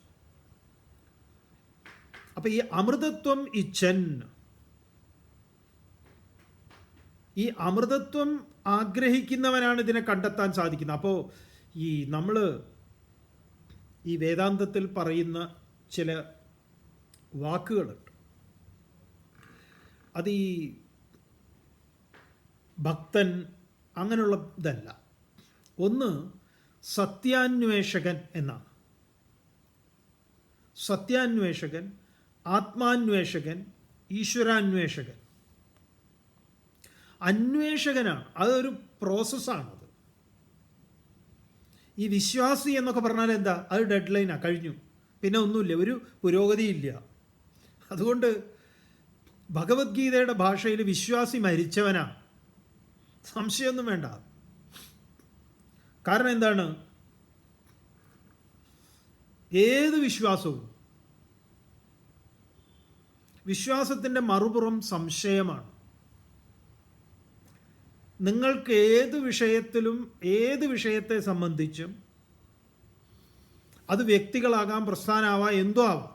അപ്പം ഈ അമൃതത്വം ഇച്ഛൻ, ഈ അമൃതത്വം ആഗ്രഹിക്കുന്നവനാണ് ഇതിനെ കണ്ടെത്താൻ സാധിക്കുന്നത്. അപ്പോൾ ഈ നമ്മൾ ഈ വേദാന്തത്തിൽ പറയുന്ന ചില വാക്കുകളുണ്ട്, അത് ഈ ഭക്തൻ അങ്ങനെയുള്ള ഇതല്ല. ഒന്ന് സത്യാന്വേഷകൻ എന്നാണ്. സത്യാന്വേഷകൻ, ആത്മാന്വേഷകൻ, ഈശ്വരാന്വേഷകൻ. അന്വേഷകനാണ്, അതൊരു പ്രോസസ്സാണത്. ഈ വിശ്വാസി എന്നൊക്കെ പറഞ്ഞാൽ എന്താ? അത് ഡെഡ് ലൈനാണ്, കഴിഞ്ഞു, പിന്നെ ഒന്നുമില്ല, ഒരു പുരോഗതിയില്ല. അതുകൊണ്ട് ഭഗവത്ഗീതയുടെ ഭാഷയിൽ വിശ്വാസി മരിച്ചവനാണ്, സംശയമൊന്നും വേണ്ട. കാരണം എന്താണ്? ഏത് വിശ്വാസവും, വിശ്വാസത്തിൻ്റെ മറുപുറം സംശയമാണ്. നിങ്ങൾക്ക് ഏത് വിഷയത്തിലും, ഏത് വിഷയത്തെ സംബന്ധിച്ചും, അത് വ്യക്തികളാകാം, പ്രസ്ഥാനമാവാം, എന്തോ ആവാം,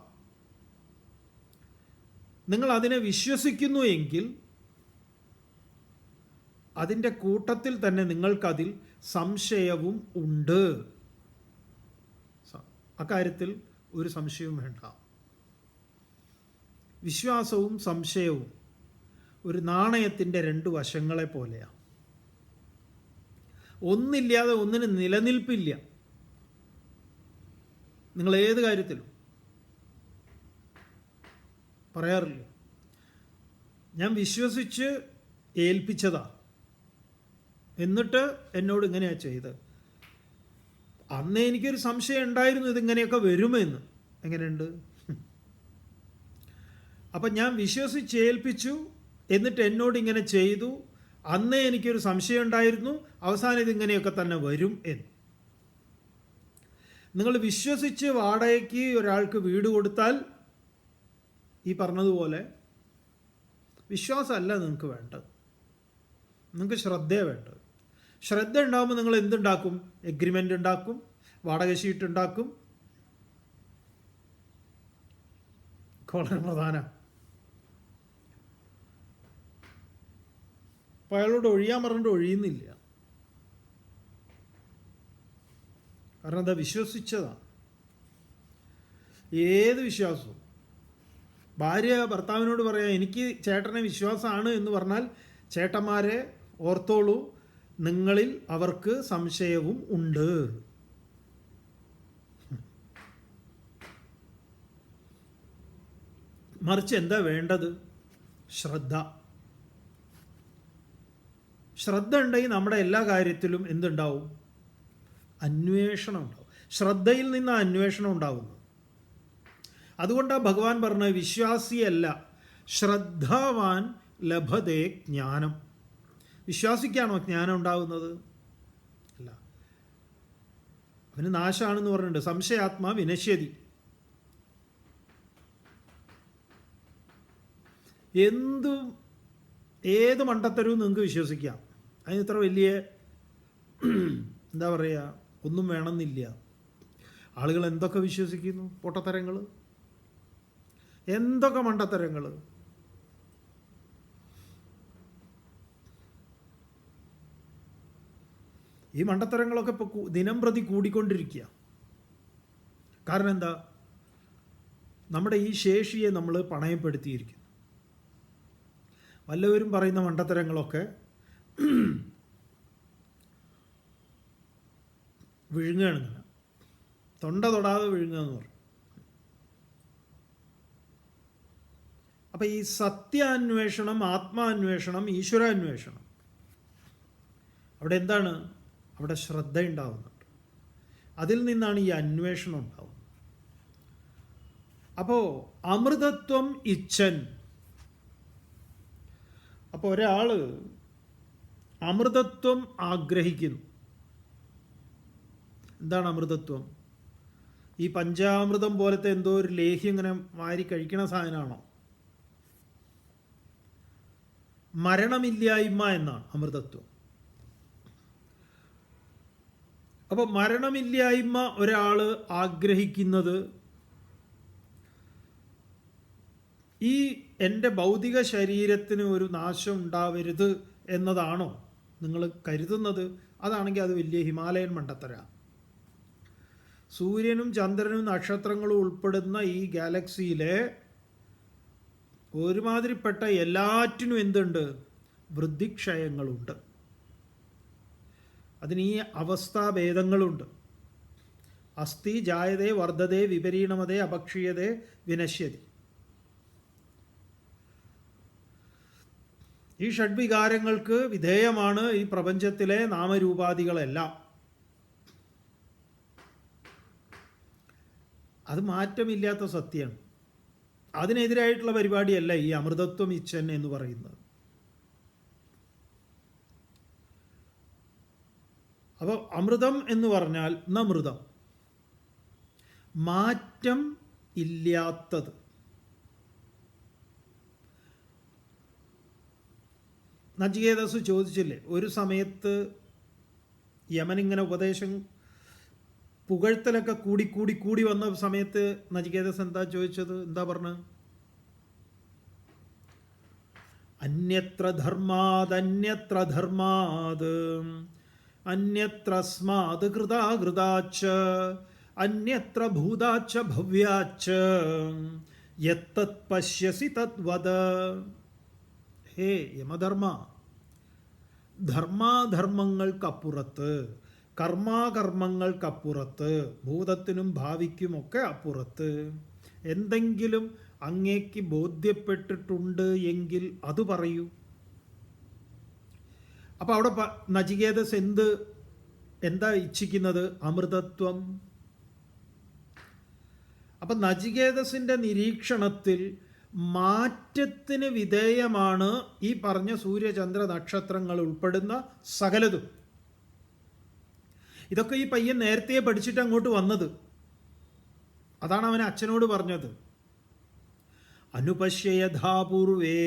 നിങ്ങൾ അതിനെ വിശ്വസിക്കുന്നു എങ്കിൽ അതിൻ്റെ കൂട്ടത്തിൽ തന്നെ നിങ്ങൾക്കതിൽ സംശയവും ഉണ്ട്. അക്കാര്യത്തിൽ ഒരു സംശയവും വേണ്ട. വിശ്വാസവും സംശയവും ഒരു നാണയത്തിൻ്റെ രണ്ട് വശങ്ങളെ പോലെയാണ്. ഒന്നില്ലാതെ ഒന്നിന് നിലനിൽപ്പില്ല. നിങ്ങൾ ഏത് കാര്യത്തിലും പറയാറില്ല, ഞാൻ വിശ്വസിച്ച് ഏൽപ്പിച്ചതാ, എന്നിട്ട് എന്നോട് ഇങ്ങനെയാണ് ചെയ്തത്. അന്ന് എനിക്കൊരു സംശയം ഉണ്ടായിരുന്നു ഇതിങ്ങനെയൊക്കെ വരുമെന്ന്. എങ്ങനെയുണ്ട്? അപ്പം ഞാൻ വിശ്വസിച്ചേൽപ്പിച്ചു, എന്നിട്ട് എന്നോട് ഇങ്ങനെ ചെയ്തു. അന്നേ എനിക്കൊരു സംശയം ഉണ്ടായിരുന്നു, അവസാനം ഇതിങ്ങനെയൊക്കെ തന്നെ വരും എന്ന്. നിങ്ങൾ വിശ്വസിച്ച് വാടകയ്ക്ക് ഒരാൾക്ക് വീട് കൊടുത്താൽ ഈ പറഞ്ഞതുപോലെ വിശ്വാസമല്ല നിങ്ങൾക്ക് വേണ്ടത്, നിങ്ങൾക്ക് ശ്രദ്ധയാണ് വേണ്ടത്. ശ്രദ്ധ ഉണ്ടാകുമ്പോൾ നിങ്ങൾ എന്തുണ്ടാക്കും? എഗ്രിമെൻ്റ് ഉണ്ടാക്കും, വാടക ഷീറ്റ് ഉണ്ടാക്കും. വളരെ പ്രധാനം. അപ്പോൾ അയാളോട് ഒഴിയാൻ പറഞ്ഞിട്ട് ഒഴിയുന്നില്ല. കാരണം എന്താ? വിശ്വസിച്ചതാണ്. ഏത് വിശ്വാസവും, ഭാര്യ ഭർത്താവിനോട് പറയാം എനിക്ക് ചേട്ടനെ വിശ്വാസമാണ് എന്ന് പറഞ്ഞാൽ, ചേട്ടന്മാരെ ഓർത്തോളൂ, നിങ്ങളിൽ അവർക്ക് സംശയവും ഉണ്ട്. മറിച്ച് എന്താ വേണ്ടത്? ശ്രദ്ധ. ശ്രദ്ധ ഉണ്ടെങ്കിൽ നമ്മുടെ എല്ലാ കാര്യത്തിലും എന്തുണ്ടാവും? അന്വേഷണം ഉണ്ടാവും. ശ്രദ്ധയിൽ നിന്ന് അന്വേഷണം ഉണ്ടാവുന്നു. അതുകൊണ്ടാണ് ഭഗവാൻ പറഞ്ഞത്, വിശ്വാസിയല്ല ശ്രദ്ധാവാൻ ലഭതേ ജ്ഞാനം. വിശ്വാസിക്കാണോ ജ്ഞാനം ഉണ്ടാകുന്നത്? അല്ല, അവന് നാശമാണെന്ന് പറഞ്ഞിട്ടുണ്ട്. സംശയാത്മാ വിനശ്യതി. ഏത് മണ്ടത്തരവും നിങ്ങൾക്ക് വിശ്വസിക്കാം. അതിന് ഇത്ര വലിയ എന്താ പറയുക, ഒന്നും വേണമെന്നില്ല. ആളുകൾ എന്തൊക്കെ വിശ്വസിക്കുന്നു, പൊട്ടത്തരങ്ങൾ, എന്തൊക്കെ മണ്ടത്തരങ്ങൾ. ഈ മണ്ടത്തരങ്ങളൊക്കെ ഇപ്പോൾ ദിനം പ്രതി കൂടിക്കൊണ്ടിരിക്കുക. കാരണം എന്താ? നമ്മുടെ ഈ ശേഷിയെ നമ്മൾ പണയപ്പെടുത്തിയിരിക്കുന്നു. വല്ലവരും പറയുന്ന മണ്ടത്തരങ്ങളൊക്കെ വിഴുങ്ങുകയാണ്, തൊണ്ട തൊടാതെ വിഴുങ്ങുക എന്ന് പറയും. അപ്പം ഈ സത്യാന്വേഷണം, ആത്മാന്വേഷണം, ഈശ്വരാന്വേഷണം, അവിടെ എന്താണ്? അവിടെ ശ്രദ്ധ ഉണ്ടാവുന്നുണ്ട്. അതിൽ നിന്നാണ് ഈ അന്വേഷണം ഉണ്ടാവുന്നത്. അപ്പോൾ അമൃതത്വം ഇച്ഛൻ. അപ്പോൾ ഒരാൾ അമൃതത്വം ആഗ്രഹിക്കുന്നു. എന്താണ് അമൃതത്വം? ഈ പഞ്ചാമൃതം പോലത്തെ എന്തോ ഒരു ലേഹ്യം ഇങ്ങനെ വാരി കഴിക്കണ സാധനമാണോ? മരണമില്ലായ്മ എന്നാണ് അമൃതത്വം. അപ്പോൾ മരണമില്ലായ്മ ഒരാൾ ആഗ്രഹിക്കുന്നത് ഈ എൻ്റെ ഭൗതിക ശരീരത്തിന് ഒരു നാശം ഉണ്ടാവരുത് എന്നതാണോ നിങ്ങൾ കരുതുന്നത്? അതാണെങ്കിൽ അത് വലിയ ഹിമാലയൻ മണ്ടത്തരാണ്. സൂര്യനും ചന്ദ്രനും നക്ഷത്രങ്ങളും ഉൾപ്പെടുന്ന ഈ ഗാലക്സിയിലെ ഒരുമാതിരിപ്പെട്ട എല്ലാറ്റിനും എന്തുണ്ട്? വൃദ്ധിക്ഷയങ്ങളുണ്ട്. അതിന് ഈ അവസ്ഥാഭേദങ്ങളുണ്ട്. അസ്ഥി ജായതേ വർദ്ധതേ വിപരീണമതേ അപക്ഷീയതേ വിനശ്യതി. ഈ ഷഡ്വികാരങ്ങൾക്ക് വിധേയമാണ് ഈ പ്രപഞ്ചത്തിലെ നാമരൂപാദികളെല്ലാം. അത് മാറ്റമില്ലാത്ത സത്യമാണ്. അതിനെതിരായിട്ടുള്ള പരിപാടിയല്ല ഈ അമൃതത്വം ഇച്ഛൻ എന്ന് പറയുന്നത്. അപ്പോൾ അമൃതം എന്ന് പറഞ്ഞാൽ നമൃതം, മാറ്റം ഇല്ലാത്തത്. നചികേതസ് ചോദിച്ചില്ലേ, ഒരു സമയത്ത് യമനിങ്ങനെ ഉപദേശം പുകഴ്ത്തലൊക്കെ കൂടി കൂടി കൂടി വന്ന സമയത്ത് നചികേതസ് എന്താ ചോദിച്ചത്, എന്താ പറഞ്ഞത്? അന്യത്ര ധർമാത് അന്യത്ര ധർമാത് അന്യത്രസ്മാത് കൃതാകൃതാച്ച അന്യത്ര ഭൂതാച്ച ഭവ്യാച്ച യത്തത് പശ്യസി തദ്വദ. ഹേ യമധർമ്മ, ധർമാധർമ്മങ്ങൾക്കപ്പുറത്ത്, കർമാകർമ്മങ്ങൾക്കപ്പുറത്ത്, ഭൂതത്തിനും ഭാവിക്കുമൊക്കെ അപ്പുറത്ത് എന്തെങ്കിലും അങ്ങേക്ക് ബോധ്യപ്പെട്ടിട്ടുണ്ട് എങ്കിൽ അത് പറയൂ. അപ്പോൾ അവിടെ നചികേതസ് എന്താ ഇച്ഛിക്കുന്നത്? അമൃതത്വം. അപ്പം നചികേതസിൻ്റെ നിരീക്ഷണത്തിൽ മാറ്റത്തിന് വിധേയമാണ് ഈ പറഞ്ഞ സൂര്യചന്ദ്ര നക്ഷത്രങ്ങൾ ഉൾപ്പെടുന്ന സകലതും. ഇതൊക്കെ ഈ പയ്യൻ നേരത്തെ പഠിച്ചിട്ട് അങ്ങോട്ട് വന്നത്. അതാണ് അവൻ അച്ഛനോട് പറഞ്ഞത്. അനുപശ്യ യഥാപൂർവേ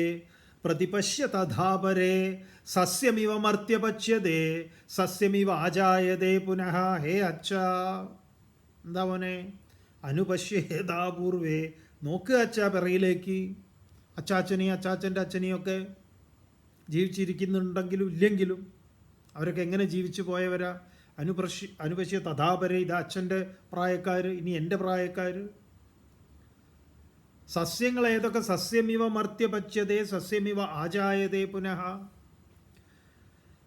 പ്രതിപശ്യ തഥാപരേ സസ്യമിവ മർത്യപച്യതേ സസ്യമിവ ആജായതേ പുനഃ. ഹേ അച്ഛ, എന്താ മോനെ? അനുപശ്യ യഥാപൂർവേ, നോക്കുക അച്ഛാ പിറയിലേക്ക്. അച്ചാച്ചനെയും അച്ചാച്ചൻ്റെ അച്ഛനെയൊക്കെ ജീവിച്ചിരിക്കുന്നുണ്ടെങ്കിലും ഇല്ലെങ്കിലും അവരൊക്കെ എങ്ങനെ ജീവിച്ചു പോയവരാ? അനുപശ്യ തഥാപരേ, ഇത് അച്ഛൻ്റെ പ്രായക്കാർ, ഇനി എൻ്റെ പ്രായക്കാർ. സസ്യങ്ങൾ ഏതൊക്കെ? സസ്യമിവ മർത്യപച്യതേ സസ്യമിവ ആജായതേ പുനഃ.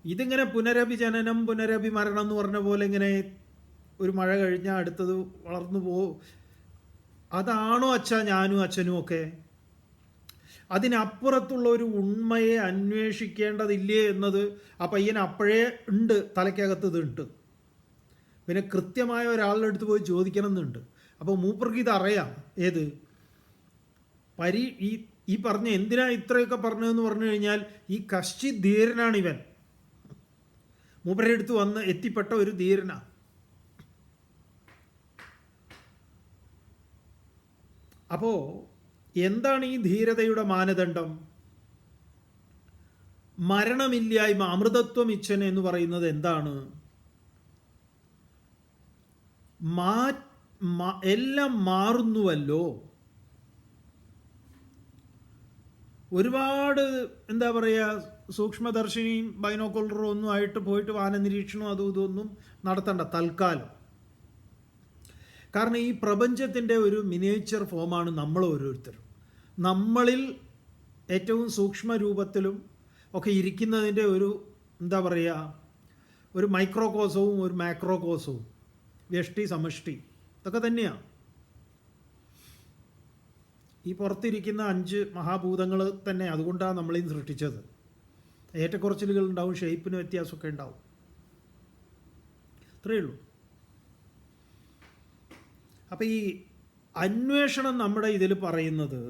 ഇതിങ്ങനെ പുനരഭി ജനനം പുനരഭി മരണം എന്ന് പറഞ്ഞ പോലെ ഇങ്ങനെ ഒരു മഴ കഴിഞ്ഞാൽ അടുത്തത് വളർന്നു പോകും. അതാണോ അച്ഛാ ഞാനും അച്ഛനും ഒക്കെ? അതിനപ്പുറത്തുള്ള ഒരു ഉണ്മയെ അന്വേഷിക്കേണ്ടതില്ലേ എന്നത് ആ പയ്യൻ അപ്പോഴേ ഉണ്ട്, തലയ്ക്കകത്ത് ഇതുണ്ട്. പിന്നെ കൃത്യമായ ഒരാളുടെ അടുത്ത് പോയി ചോദിക്കണം എന്നുണ്ട്. അപ്പോൾ മൂപ്പർക്ക് ഇത് അറിയാം. ഏത് ഈ പറഞ്ഞ എന്തിനാ ഇത്രയൊക്കെ പറഞ്ഞതെന്ന് പറഞ്ഞു കഴിഞ്ഞാൽ ഈ കശ്ചി ധീരനാണ് ഇവൻ. മൂപ്പരുടെ അടുത്ത് വന്ന് എത്തിപ്പെട്ട ഒരു ധീരനാ. അപ്പോൾ എന്താണ് ഈ ധീരതയുടെ മാനദണ്ഡം? മരണമില്ലായ്മ, അമൃതത്വം ഇച്ഛൻ എന്ന് പറയുന്നത് എന്താണ്? എല്ലാം മാറുന്നുവല്ലോ. ഒരുപാട് എന്താ പറയുക, സൂക്ഷ്മദർശിനിയും ബൈനോക്കുലറും ഒന്നും ആയിട്ട് പോയിട്ട് വാനനിരീക്ഷണവും അതും ഇതൊന്നും നടത്തണ്ട തൽക്കാലം. കാരണം ഈ പ്രപഞ്ചത്തിൻ്റെ ഒരു മിനിയേച്ചർ ഫോമാണ് നമ്മൾ ഓരോരുത്തരും. നമ്മളിൽ ഏറ്റവും സൂക്ഷ്മ രൂപത്തിലും ഒക്കെ ഇരിക്കുന്നതിൻ്റെ ഒരു എന്താ പറയുക, ഒരു മൈക്രോകോസവും ഒരു മാക്രോകോസവും, വ്യഷ്ടി സമഷ്ടി, ഇതൊക്കെ തന്നെയാണ്. ഈ പുറത്തിരിക്കുന്ന 5 മഹാഭൂതങ്ങൾ തന്നെ അതുകൊണ്ടാണ് നമ്മളീ സൃഷ്ടിച്ചത്. ഏറ്റക്കുറച്ചിലുകൾ ഉണ്ടാവും, ഷേപ്പിന് വ്യത്യാസമൊക്കെ ഉണ്ടാവും, അത്രയേ ഉള്ളൂ. അപ്പം ഈ അന്വേഷണം നമ്മുടെ ഇതിൽ പറയുന്നത്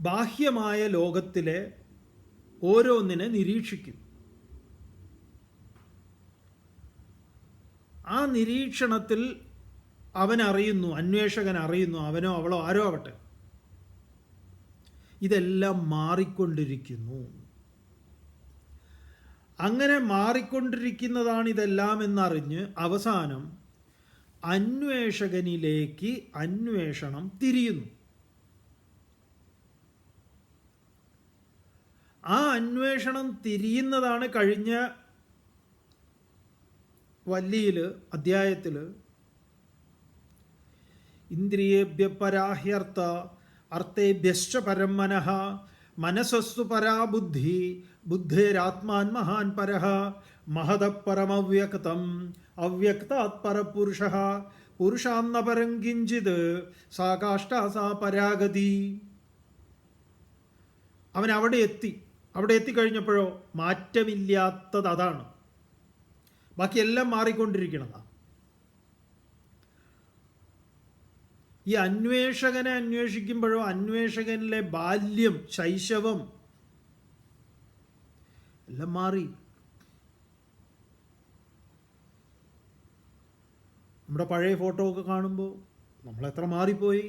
ബാഹ്യമായ ലോകത്തിലെ ഓരോന്നിനെ നിരീക്ഷിക്കും. ആ നിരീക്ഷണത്തിൽ അവൻ അറിയുന്നു, അന്വേഷകൻ അറിയുന്നു, അവനോ അവളോ ആരോ ആവട്ടെ, ഇതെല്ലാം മാറിക്കൊണ്ടിരിക്കുന്നു. അങ്ങനെ മാറിക്കൊണ്ടിരിക്കുന്നതാണ് ഇതെല്ലാം എന്നറിഞ്ഞ് അവസാനം അന്വേഷകനിലേക്ക് അന്വേഷണം തിരിയുന്നു. ആ അന്വേഷണം തിരിയുന്നതാണ് കഴിഞ്ഞ വല്ലിയിൽ അധ്യായത്തിൽ ഇന്ദ്രിയേഭ്യ പരാഹ്യർത്ഥ അർത്ഥേഭ്യശ്ച പരം മനഃ മനസ്സസ്തു പരാ ബുദ്ധി ബുദ്ധേരാത്മാൻ മഹാൻ പരഃ മഹത പരമവ്യക്തം അവ്യക്താത് പരപുരുഷഃ പുരുഷാന്ന പരം കിഞ്ചിത് സാ കാഷ്ഠ സാ പരാഗതി. അവൻ അവിടെ എത്തി. അവിടെ എത്തിക്കഴിഞ്ഞപ്പോഴോ മാറ്റമില്ലാത്തത് അതാണ്. ബാക്കിയെല്ലാം മാറിക്കൊണ്ടിരിക്കണതാണ്. ഈ അന്വേഷകനെ അന്വേഷിക്കുമ്പോഴോ അന്വേഷകനിലെ ബാല്യം, ശൈശവം എല്ലാം മാറി. നമ്മുടെ പഴയ ഫോട്ടോ ഒക്കെ കാണുമ്പോൾ നമ്മളെത്ര മാറിപ്പോയി.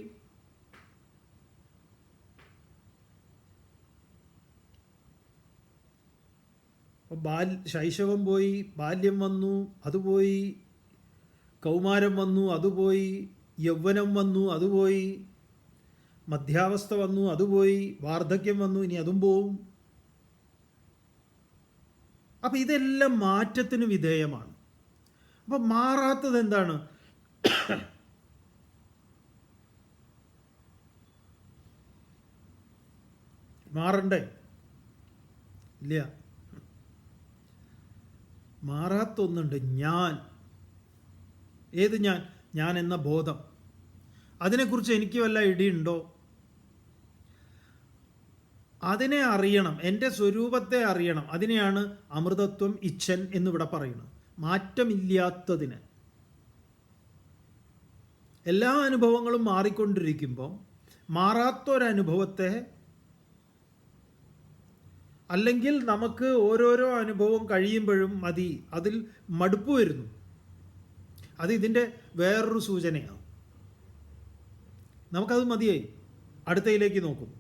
ശൈശവം പോയി, ബാല്യം വന്നു, അതുപോയി, കൗമാരം വന്നു, അതുപോയി, യൗവനം വന്നു, അതുപോയി, മധ്യാവസ്ഥ വന്നു, അതുപോയി, വാർദ്ധക്യം വന്നു, ഇനി അതും പോവും. അപ്പം ഇതെല്ലാം മാറ്റത്തിന് വിധേയമാണ്. അപ്പം മാറാത്തത് എന്താണ്? മാറണ്ടേ? ഇല്ല. മാറാത്തൊന്നുണ്ട്, ഞാൻ. ഏത് ഞാൻ? ഞാൻ എന്ന ബോധം. അതിനെക്കുറിച്ച് എനിക്ക് വല്ല ഇടിയുണ്ടോ? അതിനെ അറിയണം, എൻ്റെ സ്വരൂപത്തെ അറിയണം. അതിനെയാണ് അമൃതത്വം ഇച്ഛൻ എന്നിവിടെ പറയുന്നത്. മാറ്റമില്ലാത്തതിന്. എല്ലാ അനുഭവങ്ങളും മാറിക്കൊണ്ടിരിക്കുമ്പോൾ മാറാത്തൊരനുഭവത്തെ, അല്ലെങ്കിൽ നമുക്ക് ഓരോരോ അനുഭവം കഴിയുമ്പോഴും മതി, അതിൽ മടുപ്പ് വരുന്നു. അത് ഇതിൻ്റെ വേറൊരു സൂചനയാണ്. നമുക്കത് മതിയായി, അടുത്തയിലേക്ക് നോക്കും.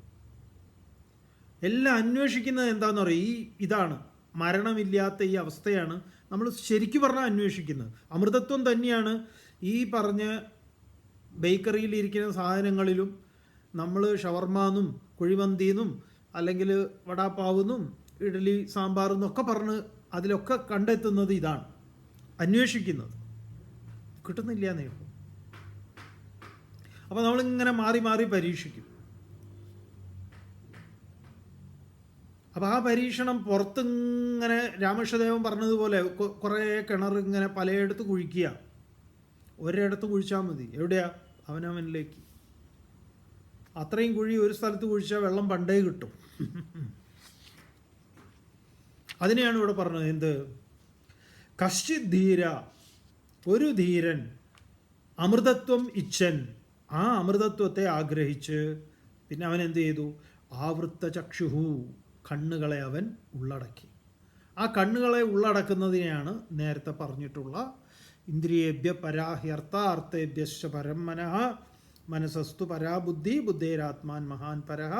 എല്ലാം അന്വേഷിക്കുന്നത് എന്താണെന്ന് പറയും, ഇതാണ് മരണമില്ലാത്ത ഈ അവസ്ഥയാണ് നമ്മൾ ശരിക്കും പറഞ്ഞാൽ അന്വേഷിക്കുന്നത്. അമൃതത്വം തന്നെയാണ് ഈ പറഞ്ഞ ബേക്കറിയിലിരിക്കുന്ന സാധനങ്ങളിലും നമ്മൾ ഷവർമാന്നും കുഴിമന്തിന്നും അല്ലെങ്കിൽ വടാപ്പാവെന്നും ഇഡ്ഡലി സാമ്പാറെന്നും ഒക്കെ പറഞ്ഞ് അതിലൊക്കെ കണ്ടെത്തുന്നത് ഇതാണ്, അന്വേഷിക്കുന്നത്. കിട്ടുന്നില്ല എന്നേക്കും. അപ്പോൾ നമ്മളിങ്ങനെ മാറി മാറി പരീക്ഷിക്കും. അപ്പോൾ ആ പരീക്ഷണം പുറത്തിങ്ങനെ രാമകൃഷ്ണദേവൻ പറഞ്ഞതുപോലെ കുറേ കിണർ ഇങ്ങനെ പലയിടത്ത് കുഴിക്കുക. ഒരിടത്ത് കുഴിച്ചാൽ മതി. എവിടെയാ? അവനവനിലേക്ക്. അത്രയും കുഴി ഒരു സ്ഥലത്ത് കുഴിച്ചാൽ വെള്ളം പണ്ടേ കിട്ടും. അതിനെയാണ് ഇവിടെ പറഞ്ഞത്. എന്ത്? കശ്ചിത് ധീര, ഒരു ധീരൻ, അമൃതത്വം ഇച്ഛൻ, ആ അമൃതത്വത്തെ ആഗ്രഹിച്ച് പിന്നെ അവൻ എന്ത് ചെയ്തു? ആവൃത്ത ചക്ഷുഹു, കണ്ണുകളെ അവൻ ഉള്ളടക്കി. ആ കണ്ണുകളെ ഉള്ളടക്കുന്നതിനെയാണ് നേരത്തെ പറഞ്ഞിട്ടുള്ള ഇന്ദ്രിയേഭ്യ പരാഹ്യർത്ഥ അർത്ഥേഭ്യശ്ച പരം മനഃ മനസസ്തു പരാബുദ്ധി ബുദ്ധേരാത്മാൻ മഹാൻ പരഃ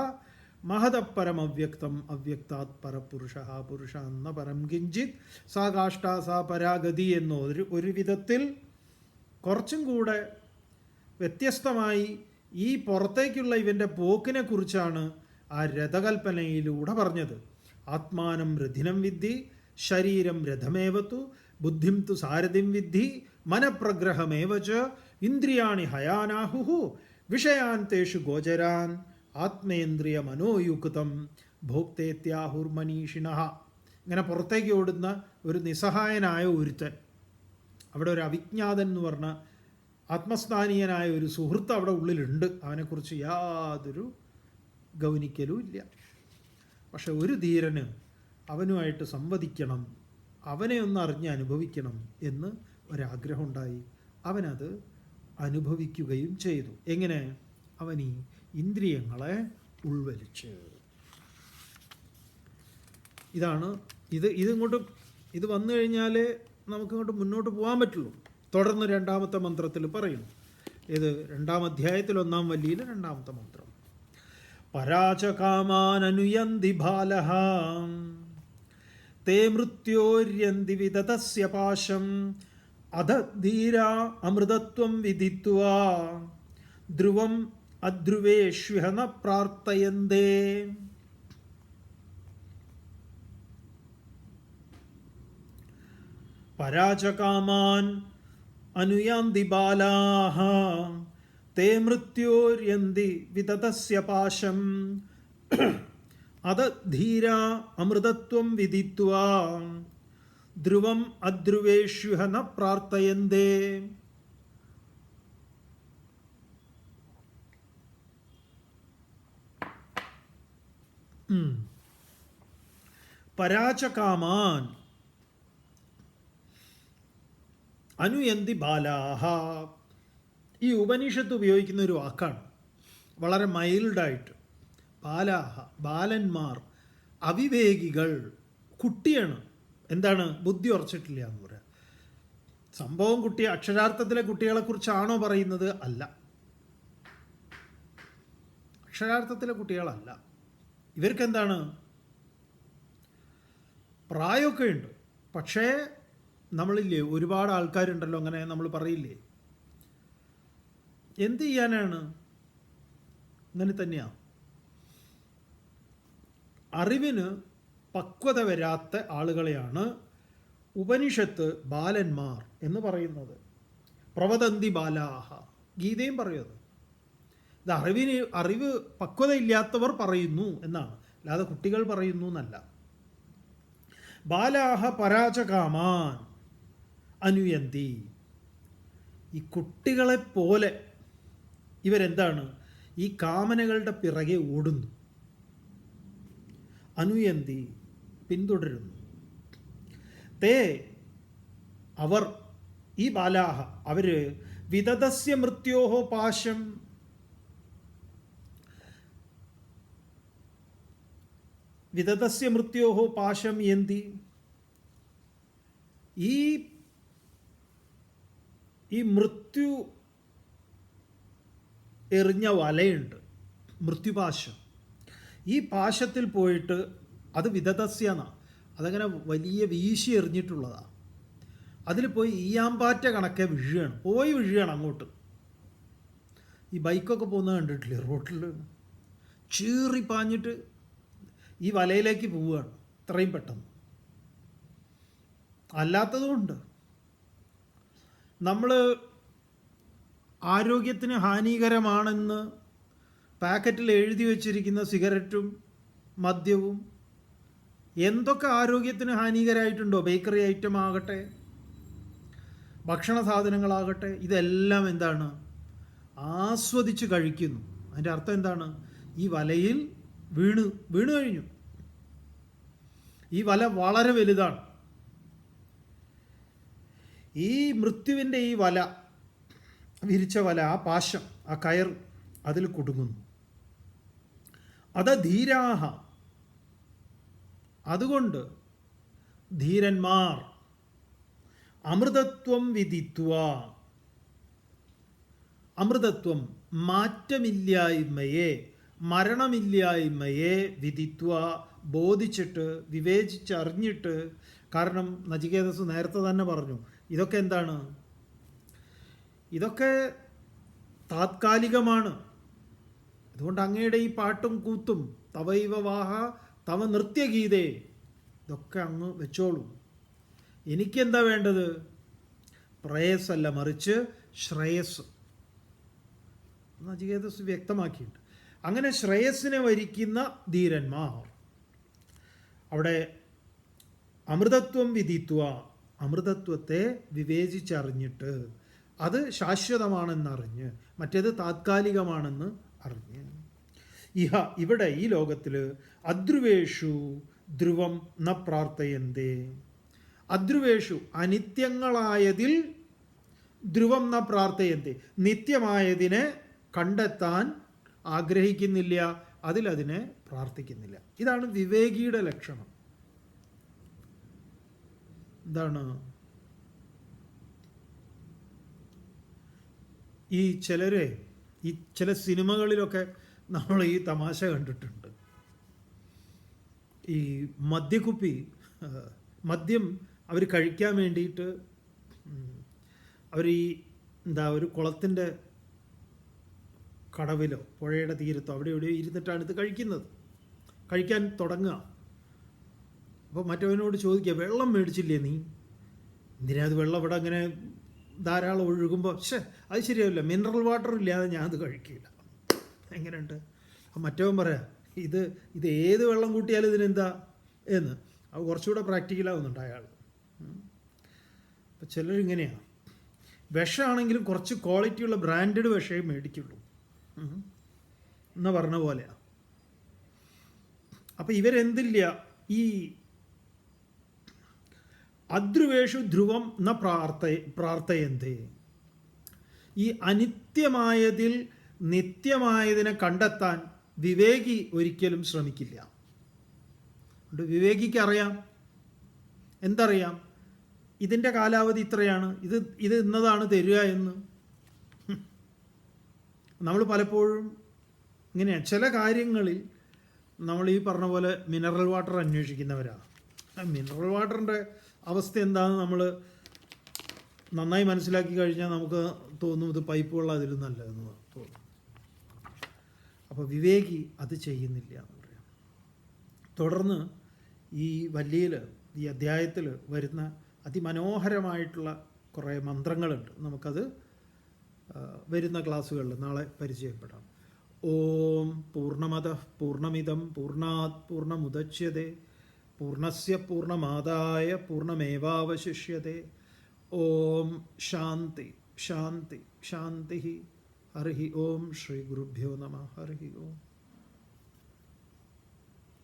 മഹതപരം അവ്യക്തം അവ്യക്താത് പരപുരുഷ പുരുഷ എന്ന പരം കിഞ്ചിത് സാ കാഷ്ട സാ പരാഗതി എന്നോ ഒരു വിധത്തിൽ കുറച്ചും കൂടെ വ്യത്യസ്തമായി ഈ പുറത്തേക്കുള്ള ഇവൻ്റെ പോക്കിനെ കുറിച്ചാണ് ആ രഥകൽപ്പനയിലൂടെ പറഞ്ഞത്. ആത്മാനം രഥിനം വിദ്ധി ശരീരം രഥമേവത്തു ബുദ്ധിം തു സാരഥിം വിദ്ധി മനഃപ്രഗ്രഹമേവച ഇന്ദ്രിയാണി ഹയാനാഹുഹു വിഷയാൻ തേഷു ഗോചരാൻ ആത്മേന്ദ്രിയ മനോയുക്തം ഭോക്തേത്യാഹുർമനീഷിണ. ഇങ്ങനെ പുറത്തേക്ക് ഓടുന്ന ഒരു നിസ്സഹായനായ ഒരുത്തൻ, അവിടെ ഒരു അവിജ്ഞാതൻ എന്ന് പറഞ്ഞ ആത്മസ്ഥാനീയനായ ഒരു സുഹൃത്ത് അവിടെ ഉള്ളിലുണ്ട്. അവനെക്കുറിച്ച് യാതൊരു ഗൗനിക്കലും ഇല്ല. പക്ഷെ ഒരു ധീരന് അവനുമായിട്ട് സംവദിക്കണം, അവനെ ഒന്ന് അറിഞ്ഞ് അനുഭവിക്കണം എന്ന് ഒരാഗ്രഹമുണ്ടായി. അവനത് അനുഭവിക്കുകയും ചെയ്തു. എങ്ങനെ? അവൻ ഈ ഇന്ദ്രിയങ്ങളെ ഉൾവലിച്ച്. ഇതാണ് ഇത് വന്നു കഴിഞ്ഞാൽ നമുക്കിങ്ങോട്ട് മുന്നോട്ട് പോകാൻ പറ്റുള്ളൂ. തുടർന്ന് രണ്ടാമത്തെ മന്ത്രത്തിൽ പറയുന്നു. ഇത് 2-ാം അധ്യായത്തിൽ 1-ാം വല്ലിയിൽ 2-ാമത്തെ മന്ത്രം. പരാചകാമാനനുയന്തി ബാലഃ തേ മൃത്യോര്യന്തി വിദതസ്യ പാശം അധ ധീരാ അമൃതത്വം വിദിത്വാ ധ്രുവം അധ്രുവേഷ്വ ന പ്രാർത്ഥയന്തേ. പരാചകാമാൻ അനുയാന്തി ബാലാഃ തേ മൃത്യോര്യന്തി വിദതസ്യ പാശം അധ ധീരാ അമൃതത്വം വിദിത്വാ ധ്രുവം അധ്രുവേഷ്വ ന പ്രാർത്ഥയന്തേ. പരാചകാമാൻ അനുയന്തി ബാലാഹ. ഈ ഉപനിഷത്ത് ഉപയോഗിക്കുന്ന ഒരു വാക്കാണ്, വളരെ മൈൽഡായിട്ട്. ബാലാഹ, ബാലന്മാർ, അവിവേകികൾ, കുട്ടിയാണ്. എന്താണ്? ബുദ്ധി ഉറച്ചിട്ടില്ല എന്ന് പറയാം. സംഭവം കുട്ടി, അക്ഷരാർത്ഥത്തിലെ കുട്ടികളെക്കുറിച്ചാണോ പറയുന്നത്? അല്ല, അക്ഷരാർത്ഥത്തിലെ കുട്ടികളല്ല. ഇവർക്കെന്താണ്? പ്രായമൊക്കെ ഉണ്ട്. പക്ഷേ നമ്മളില്ലേ, ഒരുപാട് ആൾക്കാരുണ്ടല്ലോ അങ്ങനെ, നമ്മൾ പറയില്ലേ, എന്ത് ചെയ്യാനാണ്? അങ്ങനെ തന്നെയാണ്. അറിവിന് പക്വത വരാത്ത ആളുകളെയാണ് ഉപനിഷത്ത് ബാലന്മാർ എന്ന് പറയുന്നത്. പ്രവദന്തി ബാലാഹ, ഗീതയും പറയുന്നത്. ഇത് അറിവ് പക്വതയില്ലാത്തവർ പറയുന്നു എന്നാണ്, അല്ലാതെ കുട്ടികൾ പറയുന്നു എന്നല്ല. ബാലാഹ പരാചകാമാൻ അനുയന്തി. ഈ കുട്ടികളെപ്പോലെ ഇവരെന്താണ്? ഈ കാമനകളുടെ പിറകെ ഓടുന്നു. അനുയന്തി, പിന്തുടരുന്നു. തേ, അവർ, ഈ ബാലാഹ, അവര് വിദതസ്യ മൃത്യോഹോ പാശം, വിദതസ്യ മൃത്യോഹോ പാശം യന്തി. ഈ മൃത്യു എറിഞ്ഞ വലയുണ്ട്, മൃത്യുപാശം. ഈ പാശത്തിൽ പോയിട്ട്, അത് വിദതസ്യന, അതങ്ങനെ വലിയ വീശി എറിഞ്ഞിട്ടുള്ളതാണ്. അതിൽ പോയി ഈയാമ്പാറ്റ കണക്കെ വീഴുകയാണ്, പോയി വീഴുകയാണ് അങ്ങോട്ട്. ഈ ബൈക്കൊക്കെ പോകുന്നത് കണ്ടിട്ടില്ലേ റോട്ടിൽ? ചീറി പാഞ്ഞിട്ട് ഈ വലയിലേക്ക് പോവുകയാണ് ഇത്രയും പെട്ടെന്ന്. അല്ലാത്തതുകൊണ്ട് നമ്മൾ ആരോഗ്യത്തിന് ഹാനികരമാണെന്ന് പാക്കറ്റിൽ എഴുതി വച്ചിരിക്കുന്ന സിഗരറ്റും മദ്യവും എന്തൊക്കെ ആരോഗ്യത്തിന് ഹാനികരമായിട്ടുണ്ടോ, ബേക്കറി ഐറ്റം ആകട്ടെ, ഭക്ഷണ സാധനങ്ങളാകട്ടെ, ഇതെല്ലാം എന്താണ്? ആസ്വദിച്ച് കഴിക്കുന്നു. അതിൻ്റെ അർത്ഥം എന്താണ്? ഈ വലയിൽ വീണു കഴിഞ്ഞു. ഈ വല വളരെ വലുതാണ്. ഈ മൃത്യുവിൻ്റെ ഈ വല, വിരിച്ച വല, ആ പാശം, ആ കയർ, അതിൽ കുടുങ്ങുന്നു. അത് ധീരാഹ, അതുകൊണ്ട് ധീരന്മാർ അമൃതത്വം വിദിത്വ, അമൃതത്വം, മാറ്റമില്ലായ്മയെ, മരണമില്ലായ്മയെ വിദിത്വ, ബോധിച്ചിട്ട്, വിവേചിച്ചറിഞ്ഞിട്ട്. കാരണം നചികേതസ് നേരത്തെ തന്നെ പറഞ്ഞു, ഇതൊക്കെ എന്താണ്? ഇതൊക്കെ താത്കാലികമാണ്. അതുകൊണ്ട് അങ്ങയുടെ ഈ പാട്ടും കൂത്തും, തവൈവ വാഹ തവ നൃത്യഗീതേ, ഇതൊക്കെ അങ്ങ് വെച്ചോളൂ. എനിക്കെന്താ വേണ്ടത്? പ്രേയസ്സല്ല, മറിച്ച് ശ്രേയസ്. നചികേതസ് വ്യക്തമാക്കിയിട്ടുണ്ട്. അങ്ങനെ ശ്രേയസ്സിനെ വരിക്കുന്ന ധീരന്മാർ. അവിടെ അമൃതത്വം വിധിത്വ, അമൃതത്വത്തെ വിവേചിച്ചറിഞ്ഞിട്ട്, അത് ശാശ്വതമാണെന്നറിഞ്ഞ്, മറ്റേത് താത്കാലികമാണെന്ന് അറിഞ്ഞ്. ഇഹ, ഇവിടെ ഈ ലോകത്തിൽ അധ്രുവേഷു ധ്രുവം ന പ്രാർത്ഥയന്തേ. അധ്രുവേഷു, അനിത്യങ്ങളായതിൽ ധ്രുവം ന പ്രാർത്ഥയന്തേ, നിത്യമായതിനെ കണ്ടെത്താൻ ആഗ്രഹിക്കുന്നില്ല, അതിലതിനെ പ്രാർത്ഥിക്കുന്നില്ല. ഇതാണ് വിവേകിയുടെ ലക്ഷണം. എന്താണ്? ഈ ചിലരെ, ഈ ചില സിനിമകളിലൊക്കെ നമ്മൾ ഈ തമാശ കണ്ടിട്ടുണ്ട്. ഈ മദ്യക്കുപ്പി, മദ്യം അവർ കഴിക്കാൻ വേണ്ടിയിട്ട് അവർ ഒരു കുളത്തിൻ്റെ കടവിലോ പുഴയുടെ തീരത്തോ അവിടെ എവിടെയോ ഇരുന്നിട്ടാണ് ഇത് കഴിക്കാൻ തുടങ്ങുക. അപ്പോൾ മറ്റവനോട് ചോദിക്കുക, വെള്ളം മേടിച്ചില്ലേ നീ? എന്തിനാ അത് വെള്ളം ഇവിടെ അങ്ങനെ ധാരാളം ഒഴുകുമ്പോൾ? അത് ശരിയാവില്ല, മിനറൽ വാട്ടർ ഇല്ലാതെ ഞാനത് കഴിക്കില്ല. എങ്ങനെയുണ്ട്? മറ്റവൻ പറയാം, ഇത് ഏത് വെള്ളം കൂട്ടിയാലും ഇതിനെന്താ എന്ന്. അത് കുറച്ചുകൂടെ പ്രാക്ടിക്കലാവുന്നുണ്ട് അയാൾ. അപ്പം ചിലരിങ്ങനെയാണ്. വിഷമാണെങ്കിലും കുറച്ച് ക്വാളിറ്റിയുള്ള ബ്രാൻഡഡ് വിഷമേ മേടിക്കുള്ളൂ എന്ന് പറഞ്ഞ പോലെയാണ്. അപ്പം ഇവരെന്തില്ല, ഈ അധ്രുവേഷു ധ്രുവം ന പ്രാർത്ഥയന്തേ, ഈ അനിത്യമായതിൽ നിത്യമായതിനെ കണ്ടെത്താൻ വിവേകി ഒരിക്കലും ശ്രമിക്കില്ല. വിവേകിക്ക് അറിയാം, എന്തറിയാം, ഇതിൻ്റെ കാലാവധി ഇത്രയാണ്, ഇത് ഇന്നതാണ് തരിക എന്ന്. നമ്മൾ പലപ്പോഴും ഇങ്ങനെയാണ് ചില കാര്യങ്ങളിൽ നമ്മൾ ഈ പറഞ്ഞ പോലെ മിനറൽ വാട്ടർ അന്വേഷിക്കുന്നവരാണ്. മിനറൽ വാട്ടറിൻ്റെ അവസ്ഥ എന്താണെന്ന് നമ്മൾ നന്നായി മനസ്സിലാക്കി കഴിഞ്ഞാൽ നമുക്ക് തോന്നും ഇത് പൈപ്പ് വെള്ളം അതിലും നല്ലതെന്ന് തോന്നും. അപ്പോൾ വിവേകി അത് ചെയ്യുന്നില്ല എന്ന് പറയാം. തുടർന്ന് ഈ വല്യയിൽ ഈ അധ്യായത്തിൽ വരുന്ന അതിമനോഹരമായിട്ടുള്ള കുറേ മന്ത്രങ്ങളുണ്ട്. നമുക്കത് വരുന്ന ക്ലാസ്സുകളിൽ നാളെ പരിചയപ്പെടാം. ഓം പൂർണ്ണമദഃ പൂർണ്ണമിദം പൂർണ്ണാത് പൂർണ്ണമുദച്യതേ പൂർണ്ണസ്യ പൂർണ്ണമാദായ പൂർണ്ണമേവാവശിഷ്യതേ. ഓം ശാന്തി ശാന്തി ശാന്തി. ഹരി ഓം. ശ്രീ ഗുരുഭ്യോ നമഃ. ഹരി ഓം.